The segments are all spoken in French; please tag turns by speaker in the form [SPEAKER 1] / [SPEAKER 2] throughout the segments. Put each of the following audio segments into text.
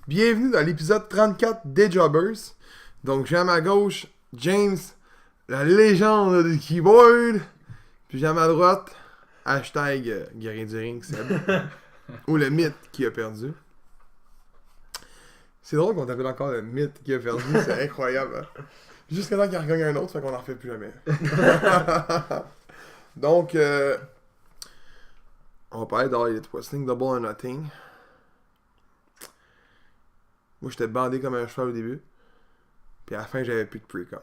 [SPEAKER 1] Bienvenue dans l'épisode 34 des Jobbers. Donc, j'ai à ma gauche James, la légende du keyboard. Puis j'ai à ma droite, hashtag Guerrier du Ring, Seb. Ou le mythe qui a perdu. C'est drôle qu'on t'appelle encore le mythe qui a perdu, c'est incroyable. Hein? Jusqu'à temps qu'il en regagne un autre, fait qu'on en refait plus jamais. Donc, on va parler d'Elite Wrestling, Double or Nothing. Moi, j'étais bandé comme un cheval au début. Puis à la fin, j'avais plus de pre-com.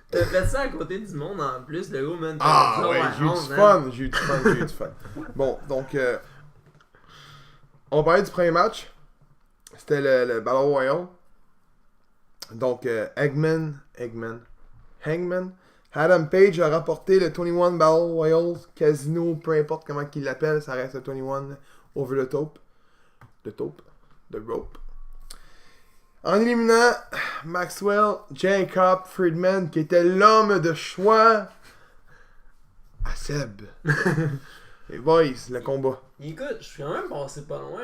[SPEAKER 2] T'as fait ça à côté du monde en plus, le gros, man.
[SPEAKER 1] Ah ouais, j'ai eu du fun. Bon, donc, on va parler du premier match. C'était le Battle Royale. Donc, Hangman, Adam Page a rapporté le 21 Battle Royale Casino, peu importe comment qu'il l'appelle, ça reste le 21 over the top. The rope. En éliminant Maxwell Jacob Friedman, qui était l'homme de choix à Seb. Les boys, le combat.
[SPEAKER 2] Écoute, je suis quand même passé pas loin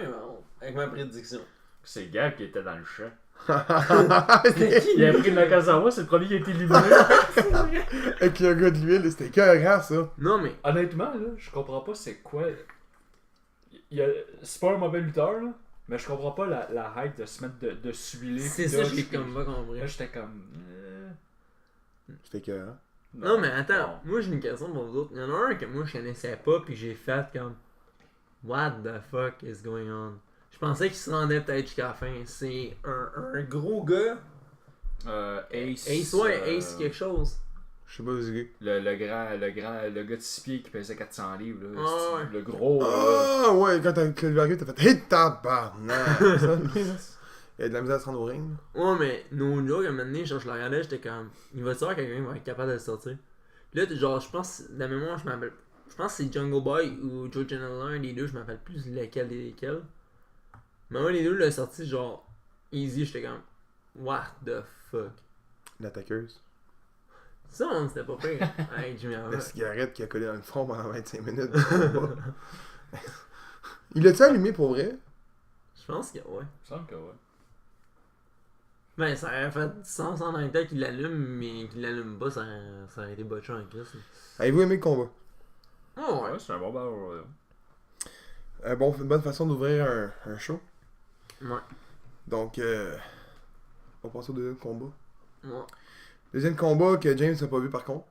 [SPEAKER 2] avec ma prédiction.
[SPEAKER 3] C'est Gab qui était dans le champ.
[SPEAKER 2] C'était qui?
[SPEAKER 3] Il a pris Nakazawa, c'est le premier qui a été éliminé.
[SPEAKER 1] Avec le gars de l'huile, c'était écœurant ça.
[SPEAKER 2] Non, mais.
[SPEAKER 3] Honnêtement, là, je comprends pas c'est quoi. C'est pas un mauvais lutteur, là, mais je comprends pas la hype de se mettre de s'huiler.
[SPEAKER 2] C'est ça, j'ai comme pas compris.
[SPEAKER 3] Là, j'étais comme.
[SPEAKER 1] C'était écœurant.
[SPEAKER 2] Non, mais attends, moi j'ai une question pour vous autres. Il y en a un que moi je connaissais pas, puis j'ai fait comme. What the fuck is going on? Je pensais qu'il se rendait peut-être jusqu'à la fin. C'est un gros gars.
[SPEAKER 3] Ace.
[SPEAKER 2] Ace quelque chose.
[SPEAKER 1] Je sais pas où c'est.
[SPEAKER 3] Le gars de 6 pieds qui pesait 400 livres, là.
[SPEAKER 2] Ah ouais.
[SPEAKER 3] Le gros.
[SPEAKER 1] Ah ouais, quand t'as le t'as fait hit tabarnak. Ça, lui, là. Il y a de la misère à se rendre au ring.
[SPEAKER 2] Ouais, mais no joke, à un moment donné, genre, je le regardais, j'étais comme. Il va savoir quelqu'un qui va être capable de le sortir. Puis là, genre, je pense, de la mémoire, je m'appelle. Je pense que c'est Jungle Boy ou Joe Janela, un des deux, je m'appelle plus lequel des lesquels. Mais un des deux l'a sorti, genre, easy, j'étais comme. What the fuck?
[SPEAKER 1] L'attaqueuse.
[SPEAKER 2] Ça, c'était pas pire. Hey, Jimmy
[SPEAKER 1] La
[SPEAKER 2] Havoc.
[SPEAKER 1] cigarette qui a collé dans le front pendant 25 minutes. Il l'a-tu allumé pour vrai?
[SPEAKER 2] Je pense que ouais.
[SPEAKER 3] Il me semble que ouais.
[SPEAKER 2] Ben, ça aurait fait du sens en même temps qu'il l'allume, mais qu'il l'allume pas, ça aurait été botché en crise.
[SPEAKER 1] Avez-vous aimé le combat?
[SPEAKER 2] Oh ouais.
[SPEAKER 3] Ouais, c'est un bon battle royale.
[SPEAKER 1] Une bonne façon d'ouvrir un show.
[SPEAKER 2] Ouais.
[SPEAKER 1] Donc, on va passer au deuxième combat.
[SPEAKER 2] Ouais.
[SPEAKER 1] Deuxième combat que James n'a pas vu par contre.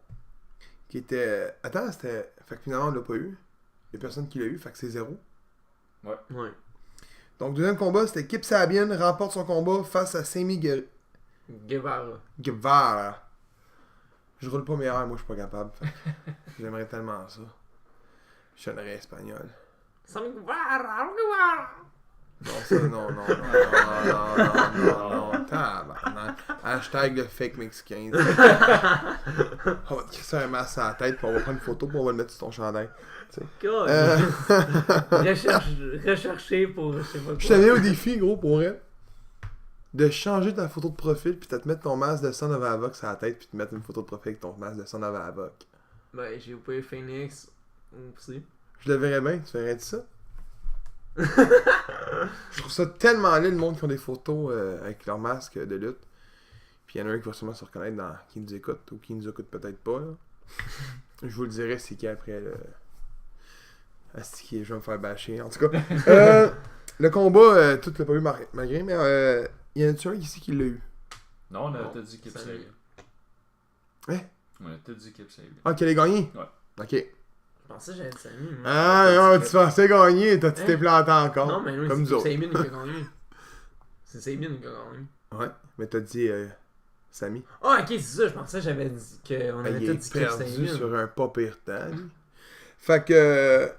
[SPEAKER 1] Qui était. Attends, c'était. Fait que finalement on l'a pas eu. Il y a personne qui l'a eu, fait que c'est 0.
[SPEAKER 2] Ouais.
[SPEAKER 1] Donc, deuxième combat, c'était Kip Sabian remporte son combat face à Sammy Guevara. Je roule pas meilleur, moi je suis pas capable. J'aimerais tellement ça. Je sonnerais espagnol.
[SPEAKER 2] Sammy Guevara.
[SPEAKER 1] Non, ça, non, tabarnak. Hashtag le fake mexicain. On va te crisser un masque à la tête, puis on va prendre une photo, puis on va le mettre sur ton chandail.
[SPEAKER 2] God. Rechercher pour je sais pas quoi.
[SPEAKER 1] Je t'avais au défi, gros, pour elle, de changer ta photo de profil, puis de te mettre ton masque de Son of Havoc sur la tête, puis de mettre une photo de profil avec ton masque de Son of Havoc.
[SPEAKER 2] Ben, j'ai oublié Phoenix aussi.
[SPEAKER 1] Je le verrais bien, tu verrais-tu ça? Je trouve ça tellement laid le monde qui ont des photos avec leur masque de lutte. Puis il y en a un qui va sûrement se reconnaître qui nous écoute ou qui nous écoute peut-être pas. Là. Je vous le dirai c'est qui après le. Astiqué, je vais me faire bâcher. En tout cas, le combat, tout l'a pas eu malgré, mais il y en a-tu un ici qui l'a eu?
[SPEAKER 3] Non, on a
[SPEAKER 2] Non,
[SPEAKER 3] tout dit Kip
[SPEAKER 2] ça
[SPEAKER 3] Sabian.
[SPEAKER 1] Hein?
[SPEAKER 3] On a tout dit Kip Sabian.
[SPEAKER 1] Ah, qu'elle a gagné?
[SPEAKER 3] Ouais.
[SPEAKER 1] Ok.
[SPEAKER 2] Je pensais que j'avais Sammy. moi.
[SPEAKER 1] Ah non, tu pensais gagner, tu t'es planté encore.
[SPEAKER 2] Non, mais oui,
[SPEAKER 1] comme nous
[SPEAKER 2] c'est
[SPEAKER 1] autres.
[SPEAKER 2] Sabine qui a gagné. C'est Sabine qui a gagné.
[SPEAKER 1] Ouais, mais t'as dit Samy.
[SPEAKER 2] Ah, ok, c'est ça, je pensais que j'avais dit qu'on avait
[SPEAKER 1] Il
[SPEAKER 2] tout
[SPEAKER 1] est
[SPEAKER 2] dit que
[SPEAKER 1] perdu
[SPEAKER 2] Sabine.
[SPEAKER 1] sur un pas pire temps. lui. Fait que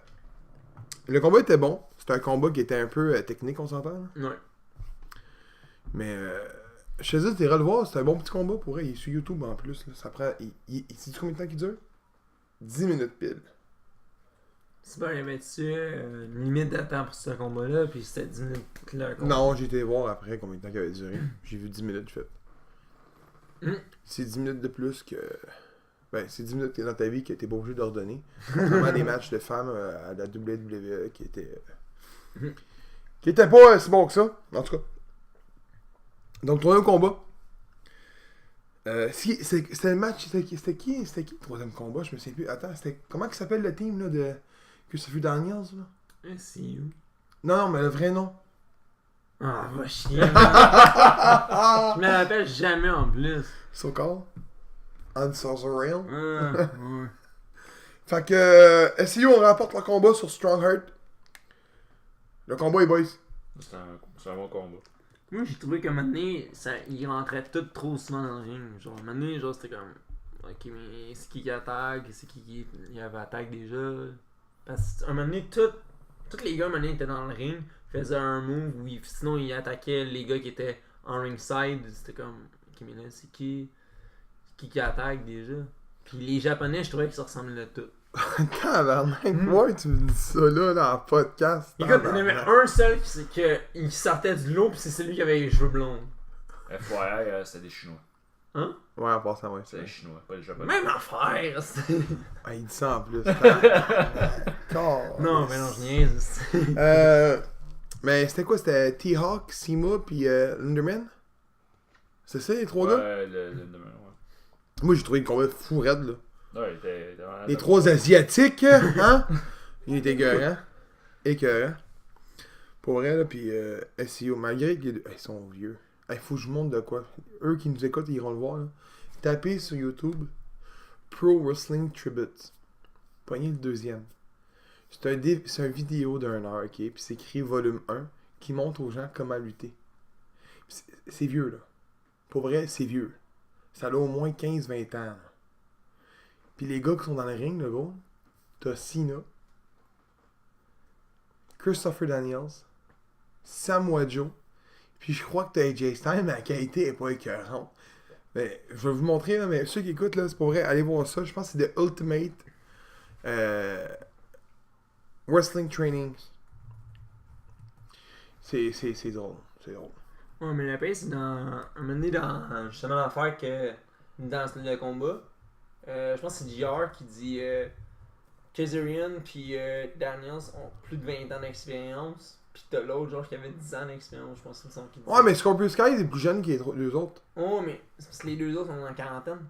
[SPEAKER 1] le combat était bon. C'était un combat qui était un peu technique, on s'entend. Là.
[SPEAKER 2] Ouais.
[SPEAKER 1] Mais je te dis, t'es le voir, c'est un bon petit combat pour elle. Il est sur YouTube en plus. Là. Ça prend. Sais-tu combien de temps qu'il dure? 10 minutes pile.
[SPEAKER 2] C'est pas, il y avait-tu une limite d'attente pour ce combat-là, puis c'était 10 minutes le combat.
[SPEAKER 1] Non, j'ai été voir après combien de temps qu'il avait duré. J'ai vu 10 minutes, j'ai fait. C'est 10 minutes de plus que Ben, c'est 10 minutes dans ta vie que t'es pas obligé d'ordonner. Contrairement à des matchs de femmes à la WWE qui étaient. Qui étaient pas si bons que ça, en tout cas. Donc, troisième combat. C'était le match. C'était qui le troisième combat? Je me souviens plus. Attends, c'était. Comment il s'appelle le team là, de Christopher Daniels là?
[SPEAKER 2] C'est où?
[SPEAKER 1] Non, mais le vrai nom.
[SPEAKER 2] Ah, va chier. Je me rappelle jamais en plus.
[SPEAKER 1] So called. Unsorcereal.
[SPEAKER 2] Ouais.
[SPEAKER 1] Fait que SEO on rapporte le combat sur Strongheart. Le combat est boys.
[SPEAKER 3] C'est un bon combat.
[SPEAKER 2] Moi, j'ai trouvé qu'à un moment donné, il rentrait tout trop souvent dans le ring. Genre, à un moment donné, genre, c'était comme. Ok, mais c'est qui attaque? C'est qui il avait attaque déjà? Parce qu'à un moment donné, tous les gars, à un moment donné, étaient dans le ring, faisaient un move, ou sinon, ils attaquaient les gars qui étaient en ringside. C'était comme. Ok, mais là, c'est qui attaque déjà? Puis les Japonais, je trouvais qu'ils se ressemblaient tous.
[SPEAKER 1] Tabarnak, ouais, tu me dis ça là dans le podcast.
[SPEAKER 2] Écoute, il y en avait un seul qui sortait du lot, puis c'est celui qui avait les cheveux blonds.
[SPEAKER 3] FYI, c'était des Chinois.
[SPEAKER 2] Hein?
[SPEAKER 1] Ouais, en passant, ouais.
[SPEAKER 3] C'était des Chinois, pas des Japonais.
[SPEAKER 2] Même affaire!
[SPEAKER 1] Ah, il dit ça en plus.
[SPEAKER 2] Non, mais non, je niaise.
[SPEAKER 1] Mais c'était quoi? C'était T-Hawk, Sima, puis Linderman? C'est ça, les trois gars?
[SPEAKER 3] Ouais, le demain, ouais.
[SPEAKER 1] Moi, j'ai trouvé le combat fou raide, là.
[SPEAKER 3] Ouais, il était vraiment...
[SPEAKER 1] Les trois Asiatiques, hein? Il était écœurant. Écœurant. Pour vrai, là, puis SEO, malgré qu'ils sont vieux. Il faut que je vous montre de quoi. Eux qui nous écoutent, ils iront le voir, là. Tapez sur YouTube Pro Wrestling Tribute. Poignez le deuxième. C'est un vidéo d'un heure, ok? Puis c'est écrit volume 1 qui montre aux gens comment lutter. C'est vieux, là. Pour vrai, c'est vieux. Ça a au moins 15-20 ans, là. Puis les gars qui sont dans le ring, le gros, t'as Cena, Christopher Daniels, Samoa Joe, puis je crois que t'as AJ Styles, mais la qualité est pas écœurante. Mais je vais vous montrer, là, mais ceux qui écoutent, là, c'est pour vrai, allez voir ça. Je pense que c'est The Ultimate Wrestling Training. C'est drôle, c'est drôle.
[SPEAKER 2] Ouais, mais la paix, c'est dans. Un moment donné, dans justement l'affaire que. Dans le combat. Je pense que c'est JR qui dit Kazarian puis Daniels ont plus de 20 ans d'expérience. Puis t'as l'autre, genre, qui avait 10 ans d'expérience, je pense qu'il me semble qu'il dit.
[SPEAKER 1] Ouais, mais Scorpio Sky est plus jeune que les deux autres.
[SPEAKER 2] Oh, mais c'est parce que les deux autres sont en quarantaine.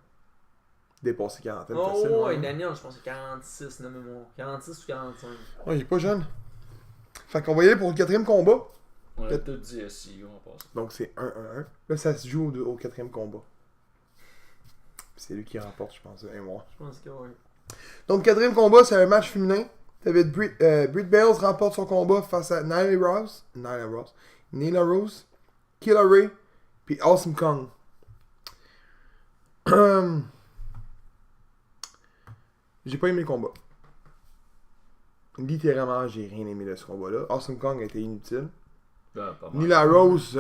[SPEAKER 1] Dépassé quarantaine,
[SPEAKER 2] Oh,
[SPEAKER 1] facile.
[SPEAKER 2] ouais,
[SPEAKER 1] Ouais,
[SPEAKER 2] Daniel, je pense que c'est 46 de mémoire. 46 ou 45.
[SPEAKER 1] ouais, il est pas jeune. Fait qu'on va y aller pour le quatrième combat.
[SPEAKER 3] On a tout dit SEO en passant.
[SPEAKER 1] Donc c'est 1-1-1. Là, ça se joue au quatrième combat. C'est lui qui remporte, je pense, un mois.
[SPEAKER 2] Je pense que ouais.
[SPEAKER 1] Donc, quatrième combat, c'est un match féminin. T'avais Britt Bales remporte son combat face à Nyla Rose, Killa Ray, puis Awesome Kong. J'ai pas aimé le combat. Littéralement, j'ai rien aimé de ce combat-là. Awesome Kong a été inutile.
[SPEAKER 3] Ben, pas mal.
[SPEAKER 1] Nyla Rose,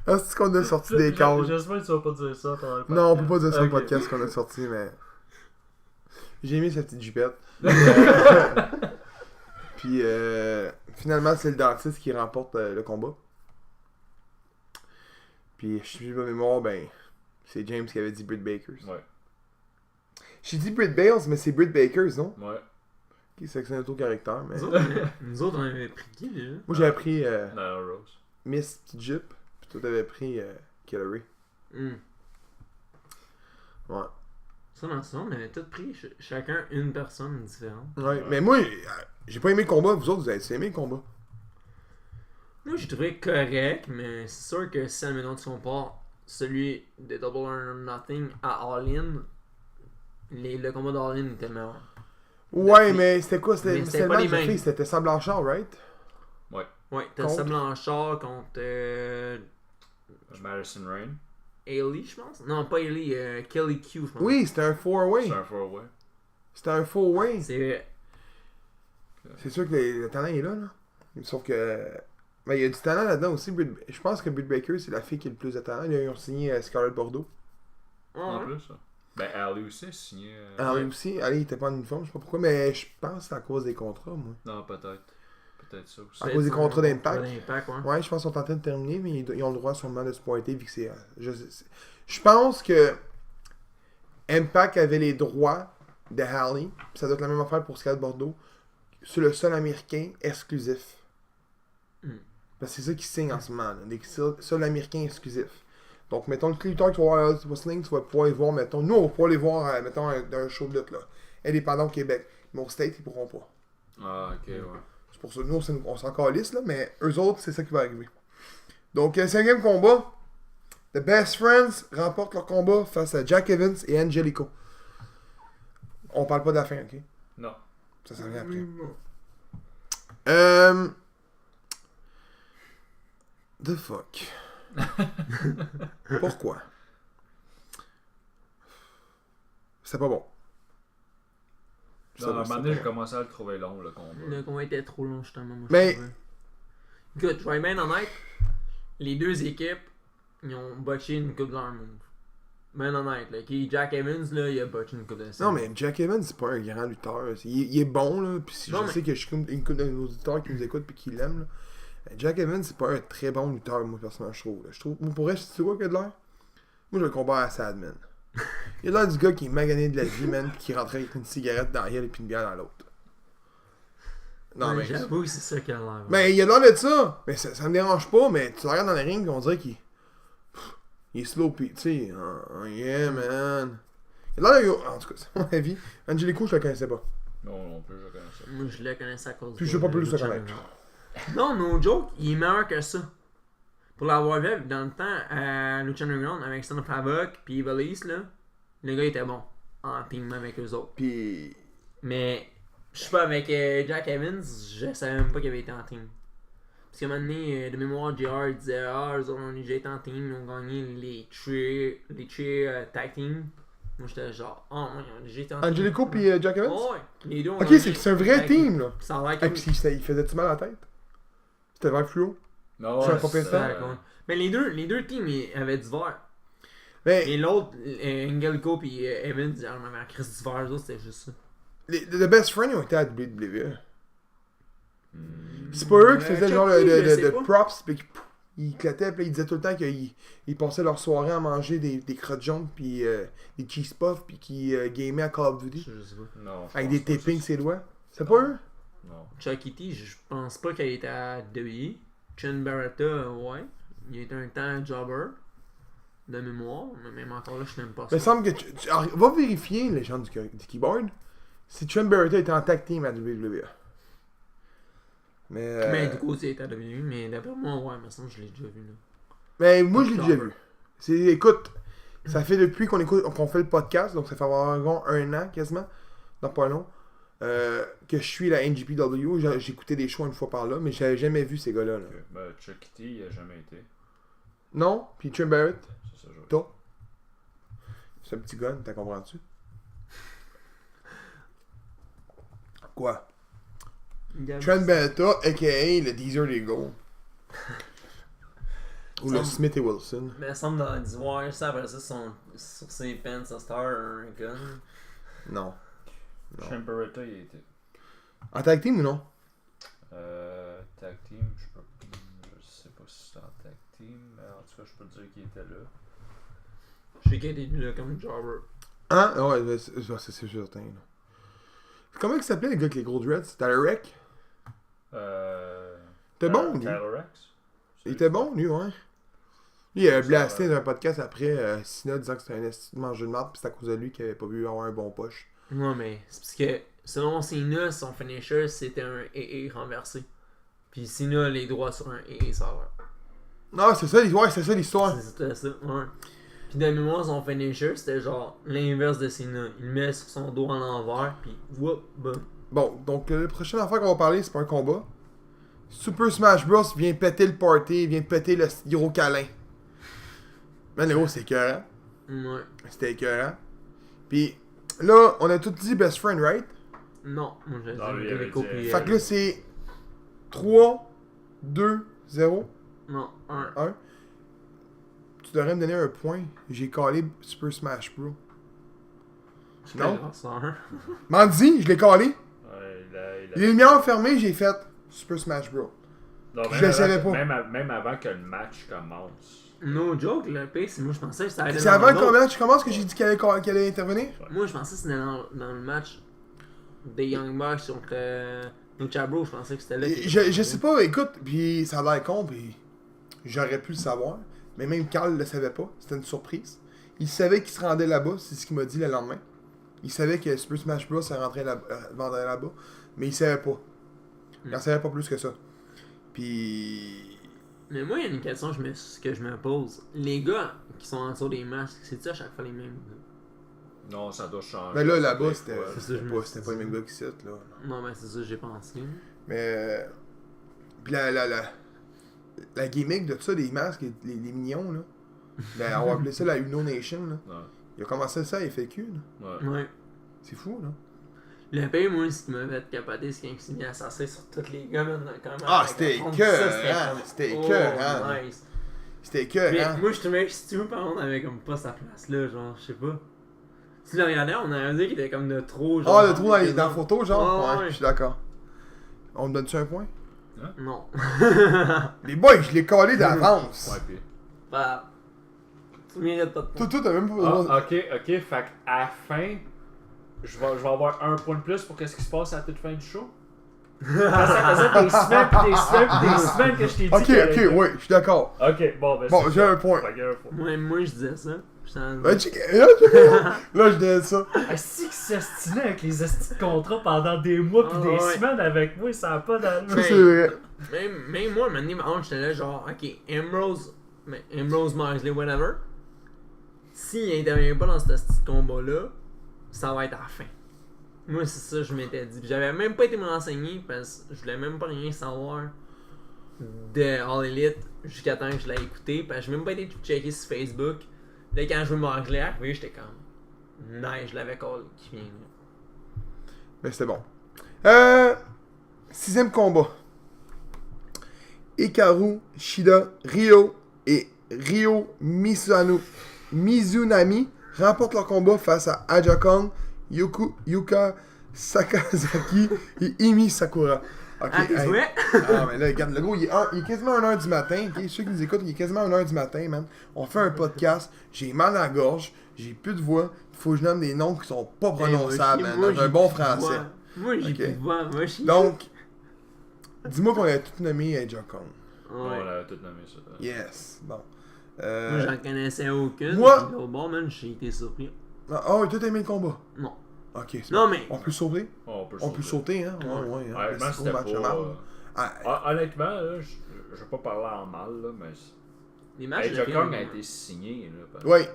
[SPEAKER 1] est-ce qu'on a sorti des cases?
[SPEAKER 3] J'espère que tu vas pas dire ça pendant le podcast.
[SPEAKER 1] Non, on peut pas dire ça au
[SPEAKER 3] Ok.
[SPEAKER 1] podcast qu'on a sorti, mais. J'ai mis sa petite jupette. Puis finalement, c'est le dentiste qui remporte le combat. Puis je suis pas mémoire, ben. C'est James qui avait dit Britt Bakers.
[SPEAKER 3] Ouais.
[SPEAKER 1] J'ai dit Britt Bales, mais c'est Britt Bakers, non?
[SPEAKER 3] Ouais.
[SPEAKER 1] Qui c'est un auto-caractère, mais.
[SPEAKER 2] Nous autres, on avait pris qui déjà?
[SPEAKER 1] Moi j'avais pris
[SPEAKER 3] Nyla Rose.
[SPEAKER 1] Miss Petite Jupe, puis toi t'avais pris Killary. Ouais.
[SPEAKER 2] Ça, dans ça, on avait tous pris chacun une personne différente.
[SPEAKER 1] Ouais, mais moi, j'ai pas aimé le combat, vous autres, vous avez aimé le combat.
[SPEAKER 2] Moi, j'ai trouvé correct, mais c'est sûr que si, admettons, tu compares celui de Double or Nothing à All-In, le combat d'All-In était meilleur.
[SPEAKER 1] Ouais,
[SPEAKER 2] Mais
[SPEAKER 1] mais c'était quoi?
[SPEAKER 2] mais
[SPEAKER 1] C'était le
[SPEAKER 2] pas
[SPEAKER 1] match
[SPEAKER 2] les
[SPEAKER 1] de
[SPEAKER 2] mêmes.
[SPEAKER 1] filles, c'était Sam Blanchard, right?
[SPEAKER 2] Ouais, t'as
[SPEAKER 1] Contre?
[SPEAKER 2] Sam Blanchard contre
[SPEAKER 3] Madison Rain.
[SPEAKER 2] Hailey, je pense. Non, pas Hailey, Kelly Q, je pense.
[SPEAKER 1] Oui, c'était un four-way.
[SPEAKER 3] C'est un four-way.
[SPEAKER 1] C'était un four-way.
[SPEAKER 2] C'est.
[SPEAKER 1] C'est sûr que le talent est là. Sauf que. Mais il y a du talent là-dedans aussi. Je pense que Britt Baker, c'est la fille qui a le plus de talent. Ils ont signé Scarlett Bordeaux.
[SPEAKER 3] En
[SPEAKER 2] Ouais.
[SPEAKER 3] plus, ça. Ben, Ali aussi a signé.
[SPEAKER 1] Ah, lui aussi, elle, il était pas en uniforme, je sais pas pourquoi, mais je pense que c'est à cause des contrats, moi.
[SPEAKER 3] Non, peut-être. Peut-être ça aussi.
[SPEAKER 1] À cause des contrats d'impact.
[SPEAKER 2] D'impact, ouais.
[SPEAKER 1] Ouais, je pense qu'ils sont en train de terminer, mais ils ont le droit sûrement de se pointer vu que c'est. Je pense que Impact avait les droits de Harley. Puis ça doit être la même affaire pour Scott Bordeaux. C'est le seul américain exclusif. Parce que c'est ça qui signe en ce moment. Là. Des seuls américains exclusifs. Donc, mettons, tous les lutteurs que tu vas voir à Elite Wrestling, tu vas pouvoir les voir, mettons. Nous, on va pouvoir les voir, mettons, dans un show de lutte, là. Indépendant au Québec. Mais au State, ils pourront pas.
[SPEAKER 3] Ah, ok, ouais.
[SPEAKER 1] C'est pour ça que nous, on s'en calisse, là. Mais eux autres, c'est ça qui va arriver. Donc, 5e combat. The Best Friends remportent leur combat face à Jack Evans et Angelico. On parle pas de la fin, ok?
[SPEAKER 3] Non.
[SPEAKER 1] Ça s'en vient après. The fuck. Pourquoi? C'était pas bon.
[SPEAKER 3] Non, à un moment donné, j'ai commencé à le trouver long, le combat.
[SPEAKER 2] Le combat était trop long, justement. Moi,
[SPEAKER 1] Mais-
[SPEAKER 2] je trouvais. Écoute, je vais être bien honnête. Les deux équipes, ils ont botché une coupe de leur move. Ben honnête, là. Jack Evans, là, il a botché une coupe de
[SPEAKER 1] Non, mais Jack Evans, c'est pas un grand lutteur. Il est bon, là. Puis
[SPEAKER 2] Non,
[SPEAKER 1] je
[SPEAKER 2] mais-
[SPEAKER 1] sais que je suis comme une couple de nos auditeurs qui nous écoutent et qui l'aiment, là. Jack Evans, c'est pas un très bon lutteur, moi, personnellement, je trouve. Là. Je trouve, moi, pour vrai, tu vois qu'il a de l'air? Moi, je le compare à Sadman. Il a l'air du gars qui est magané de la vie, man, pis qui rentrait avec une cigarette dans la gueule et puis une bière dans l'autre. Non,
[SPEAKER 2] Ouais,
[SPEAKER 1] mais.
[SPEAKER 2] j'avoue que c'est ça qu'il a l'air. Ouais.
[SPEAKER 1] Mais il a l'air de ça. Mais ça me dérange pas, mais tu le regardes dans le ring, on dirait qu'il. Il est slow, pis tu sais. Yeah, man. Il a l'air. En tout cas, c'est mon avis. Angelico, je le connaissais pas.
[SPEAKER 3] Non, non plus, je connais ça.
[SPEAKER 2] Moi, je le connaissais à cause
[SPEAKER 1] Puis je sais pas plus le connaître.
[SPEAKER 2] Non, no joke, il est meilleur que ça. Pour l'avoir vu dans le temps à Lucha Underground avec Son of Havoc puis Evilise, là, le gars était bon en team avec eux autres.
[SPEAKER 1] Pis.
[SPEAKER 2] Mais je sais pas, avec Jack Evans, je savais même pas qu'il avait été en team. Parce qu'à un moment donné, de mémoire, JR disait ah, eux autres ont déjà été en team, ils ont gagné les cheer tag team. Moi j'étais genre, oh, ouais, ils ont déjà été en team.
[SPEAKER 1] Angelico pis Jack Evans?
[SPEAKER 2] Oh, ouais, les deux ont
[SPEAKER 1] Ok,
[SPEAKER 2] gagné
[SPEAKER 1] c'est un vrai
[SPEAKER 2] tag
[SPEAKER 1] team, là.
[SPEAKER 2] Ça a l'air
[SPEAKER 1] Et
[SPEAKER 2] comme.
[SPEAKER 1] puis il faisait-tu mal à la tête? C'était vert fluo?
[SPEAKER 3] Non,
[SPEAKER 1] C'est un pas pire
[SPEAKER 2] Ouais,
[SPEAKER 1] ça.
[SPEAKER 2] ouais. Mais les deux teams ils avaient du vert.
[SPEAKER 1] Mais
[SPEAKER 2] Et l'autre, Angelico pis Evans, ils en avaient un Chris du vert, eux autres, c'était juste ça.
[SPEAKER 1] The Best Friends, ils ont été à WWE. C'est pas eux qui faisaient genre
[SPEAKER 2] je sais
[SPEAKER 1] de
[SPEAKER 2] pas.
[SPEAKER 1] props, pis ils éclataient, pis ils disaient tout le temps qu'ils passaient leur soirée à manger des crottes jaunes, pis des cheese puffs, pis qu'ils gamaient à Call of Duty.
[SPEAKER 2] Je sais pas.
[SPEAKER 3] Non. je
[SPEAKER 1] Avec
[SPEAKER 3] pense
[SPEAKER 1] des
[SPEAKER 3] pas que
[SPEAKER 1] tapings
[SPEAKER 3] c'est-
[SPEAKER 1] ses doigts. C'est pas eux?
[SPEAKER 3] Non.
[SPEAKER 2] Chucky T, je pense pas qu'il était à WWE. Chen Barata, ouais. Il était un temps jobber. De mémoire, mais même encore là, je suis même pas
[SPEAKER 1] Il me
[SPEAKER 2] sûr.
[SPEAKER 1] semble que alors, va vérifier, les gens du keyboard, si Trent Barretta était en tag team à WWE. Mais,
[SPEAKER 2] Mais du coup, il était à WWE, mais d'après moi, ouais, mais sinon, je l'ai déjà vu là.
[SPEAKER 1] mais moi, je l'ai déjà
[SPEAKER 2] Jobber.
[SPEAKER 1] vu. Écoute, ça fait depuis qu'on fait le podcast, donc ça fait environ un an quasiment, non pas long, que je suis la NGPW. J'écoutais des shows une fois par là, mais j'avais jamais vu ces gars-là. Là.
[SPEAKER 3] Ok. Ben, Chuck T, il a jamais été.
[SPEAKER 1] Non? Puis Trent Barrett,
[SPEAKER 3] C'est ça, je veux
[SPEAKER 1] toi? C'est un petit gun, t'as compris-tu? Quoi? Trent Barretta, a.k.a. le Deezer des Go. Ou le
[SPEAKER 2] Ça me-
[SPEAKER 1] Smith et Wilson.
[SPEAKER 2] Mais il semble dans d'ivoire, ça après ça, sur ses pants, ça star un gun.
[SPEAKER 1] Non. Non.
[SPEAKER 3] Chamberetta, il a été.
[SPEAKER 1] En tag team ou non?
[SPEAKER 3] Tag team, je sais pas si c'est en tag team, mais en tout cas, je peux te dire qu'il était là.
[SPEAKER 2] Je sais qu'il était là comme jobber.
[SPEAKER 1] Hein? Ah ouais, c'est certain. Là. Comment il s'appelait le gars avec les gros dreads? Tyler Reck? T'es bon, lui?
[SPEAKER 3] Tyler Rex?
[SPEAKER 1] Il était bon, lui, ouais. Lui, il a blasté dans un podcast après Sina disant que c'était un esti de manger de marde, pis c'est à cause de lui qu'il avait pas vu avoir un bon poche.
[SPEAKER 2] Ouais, mais c'est parce que selon Cena, son finisher c'était un AA renversé. Puis Cena a les droits sur un AA, ça a l'air.
[SPEAKER 1] Non, c'est ça l'histoire.
[SPEAKER 2] C'était ça, ouais. Puis de mémoire, son finisher c'était genre l'inverse de Cena. Il le met sur son dos à l'envers, puis whoop, boum.
[SPEAKER 1] Bon, donc la prochaine affaire qu'on va parler, c'est pas un combat. Super Smash Bros. Vient péter le party, vient péter le gros câlin. Man, le gros, c'est écœurant.
[SPEAKER 2] Ouais.
[SPEAKER 1] C'était écœurant. Puis là, on a tout dit best friend, right?
[SPEAKER 2] Non, moi j'ai dit
[SPEAKER 3] Non, lui, il avait
[SPEAKER 2] Angelico
[SPEAKER 3] dit-
[SPEAKER 2] puis.
[SPEAKER 1] Fait que là, c'est 3, 2, 0,
[SPEAKER 2] Non, 1.
[SPEAKER 1] 1. Tu devrais me donner un point. J'ai calé Super Smash Bros. Non. Mandy, je l'ai calé.
[SPEAKER 3] Ouais,
[SPEAKER 1] Les lumières fermées, j'ai fait Super Smash Bros.
[SPEAKER 3] Non,
[SPEAKER 1] Je le savais pas.
[SPEAKER 3] Même avant que le match commence.
[SPEAKER 2] No joke, le pire, c'est moi je pensais que ça allait
[SPEAKER 1] C'est
[SPEAKER 2] dans
[SPEAKER 1] avant
[SPEAKER 2] l'autre.
[SPEAKER 1] combien tu commences que j'ai dit qu'elle allait intervenir?
[SPEAKER 2] Moi je pensais que c'était dans le match des Young Bucks contre Lucha Bro, je pensais que c'était là.
[SPEAKER 1] Je sais pas, écoute, puis ça a l'air con, puis j'aurais pu le savoir, mais même Carl le savait pas, c'était une surprise. Il savait qu'il se rendait là-bas, c'est ce qu'il m'a dit le lendemain. Il savait que Super Smash Bros. Se vendrait là-bas, mais il savait pas. Il en savait pas plus que ça. Puis...
[SPEAKER 2] Mais moi, il y a une question que je me pose. Les gars qui sont en dessous des masques, c'est-tu à chaque fois les mêmes gars?
[SPEAKER 3] Non, ça doit changer.
[SPEAKER 1] Mais là, là-bas, c'était
[SPEAKER 3] Ouais.
[SPEAKER 2] C'est ça, je me suis
[SPEAKER 1] c'était pas les mêmes gars qui citent, là.
[SPEAKER 2] Non, mais c'est ça que j'ai pensé.
[SPEAKER 1] Mais... Puis la gimmick de tout ça, des masques, les mignons, là. Ben, on va appeler ça la Uno Nation, là.
[SPEAKER 3] Ouais.
[SPEAKER 1] Il a commencé ça à FAQ, là.
[SPEAKER 3] Ouais.
[SPEAKER 2] Ouais.
[SPEAKER 1] C'est fou, là.
[SPEAKER 2] Le pire, moi, ce qui m'a fait capoter, c'est qu'il s'est mis à s'asseoir sur tous les gars, maintenant.
[SPEAKER 1] Ah, c'était écœurant, c'était écœurant.
[SPEAKER 2] Nice.
[SPEAKER 1] C'était
[SPEAKER 2] Mais
[SPEAKER 1] écœurant.
[SPEAKER 2] moi, je trouvais que Stu, par contre, avait comme pas sa place là, genre, je sais pas. Tu le regardais, on avait dit qu'il était comme de trop, genre.
[SPEAKER 1] Ah, le trou dans la photo, genre?
[SPEAKER 2] Ah,
[SPEAKER 1] Ouais,
[SPEAKER 2] ouais.
[SPEAKER 1] je suis d'accord. On me donne-tu un point?
[SPEAKER 2] Non.
[SPEAKER 1] Les boys, je l'ai collé d'avance.
[SPEAKER 3] Ouais, puis.
[SPEAKER 2] Bah. Tu mérites pas de point.
[SPEAKER 1] Toi, t'as même pas besoin.
[SPEAKER 3] Ah, ok. Fait qu'à la fin, je vais avoir un point de plus pour qu'est-ce qui se passe à la toute fin du show. Ça faisait des semaines pis des semaines pis des semaines que je t'ai dit.
[SPEAKER 1] Ok, ouais, je suis d'accord.
[SPEAKER 3] Ok, bon, ben
[SPEAKER 1] Bon,
[SPEAKER 3] c'est
[SPEAKER 1] j'ai
[SPEAKER 3] ça.
[SPEAKER 1] un point.
[SPEAKER 3] Fait qu'il y a un point.
[SPEAKER 2] Moi, je disais ça. Je sens-
[SPEAKER 1] Ben, là, je disais ça.
[SPEAKER 3] Si qui s'estinait avec les estis de contrat pendant des mois pis
[SPEAKER 2] Ah,
[SPEAKER 3] des
[SPEAKER 2] ouais.
[SPEAKER 3] semaines avec moi, ça a pas d'allure.
[SPEAKER 1] Ça, c'est vrai.
[SPEAKER 2] Même moi, maintenant, j'étais là, genre, ok, Ambrose Moxley, whatever. S'il intervient pas dans ce petit combat-là, ça va être à la fin. Moi, c'est ça que je m'étais dit. Puis j'avais même pas été me renseigner parce que je voulais même pas rien savoir de All Elite jusqu'à temps que je l'ai écouté. Parce que j'ai même pas été checker sur Facebook. Là, quand je veux Moxley arriver, j'étais comme, nice, je l'avais call qui vient là.
[SPEAKER 1] Mais c'était bon. 6ème combat. Hikaru Shida Ryo et Ryo Mizunami remportent leur combat face à Aja Kong, Yuka Sakazaki et Imi Sakura. Ok,
[SPEAKER 2] Ah, t'es
[SPEAKER 1] hey.
[SPEAKER 2] vrai?
[SPEAKER 1] Ah, mais là, regarde, le gros, il est quasiment 1h du matin. Okay? Ceux qui nous écoutent, il est quasiment 1h du matin, man. On fait un podcast, j'ai mal à la gorge, j'ai plus de voix. Il faut que je nomme des noms qui sont pas prononçables, man.
[SPEAKER 2] Moi,
[SPEAKER 1] Dans un
[SPEAKER 2] j'ai
[SPEAKER 1] bon
[SPEAKER 2] plus de
[SPEAKER 1] français.
[SPEAKER 2] voix. Moi, j'ai
[SPEAKER 1] Ok.
[SPEAKER 2] plus de voix. Moi, je
[SPEAKER 1] Donc, dis-moi qu'on a tout nommé Aja Kong.
[SPEAKER 3] On
[SPEAKER 2] Ouais.
[SPEAKER 3] l'a tout nommé ça.
[SPEAKER 1] Yes, bon.
[SPEAKER 2] Moi, j'en connaissais aucune.
[SPEAKER 1] moi-
[SPEAKER 2] Puis, au bon, man, j'ai été surpris.
[SPEAKER 1] Oh, et toi, t'as aimé le combat?
[SPEAKER 2] Non.
[SPEAKER 1] Ok, c'est
[SPEAKER 2] Non,
[SPEAKER 1] bon.
[SPEAKER 2] mais.
[SPEAKER 1] On peut sauter?
[SPEAKER 3] On peut
[SPEAKER 1] On peut sauter, hein? Ouais, ouais. Hein?
[SPEAKER 3] Honnêtement,
[SPEAKER 1] Mais c'est
[SPEAKER 3] c'était
[SPEAKER 1] gros match de
[SPEAKER 3] pas.
[SPEAKER 1] marde. Ah,
[SPEAKER 3] Honnêtement, là, je vais pas parler en mal, là, mais.
[SPEAKER 2] Les matchs de
[SPEAKER 3] Aja
[SPEAKER 2] filles,
[SPEAKER 3] Kong a été signé, là. parce-
[SPEAKER 1] ouais.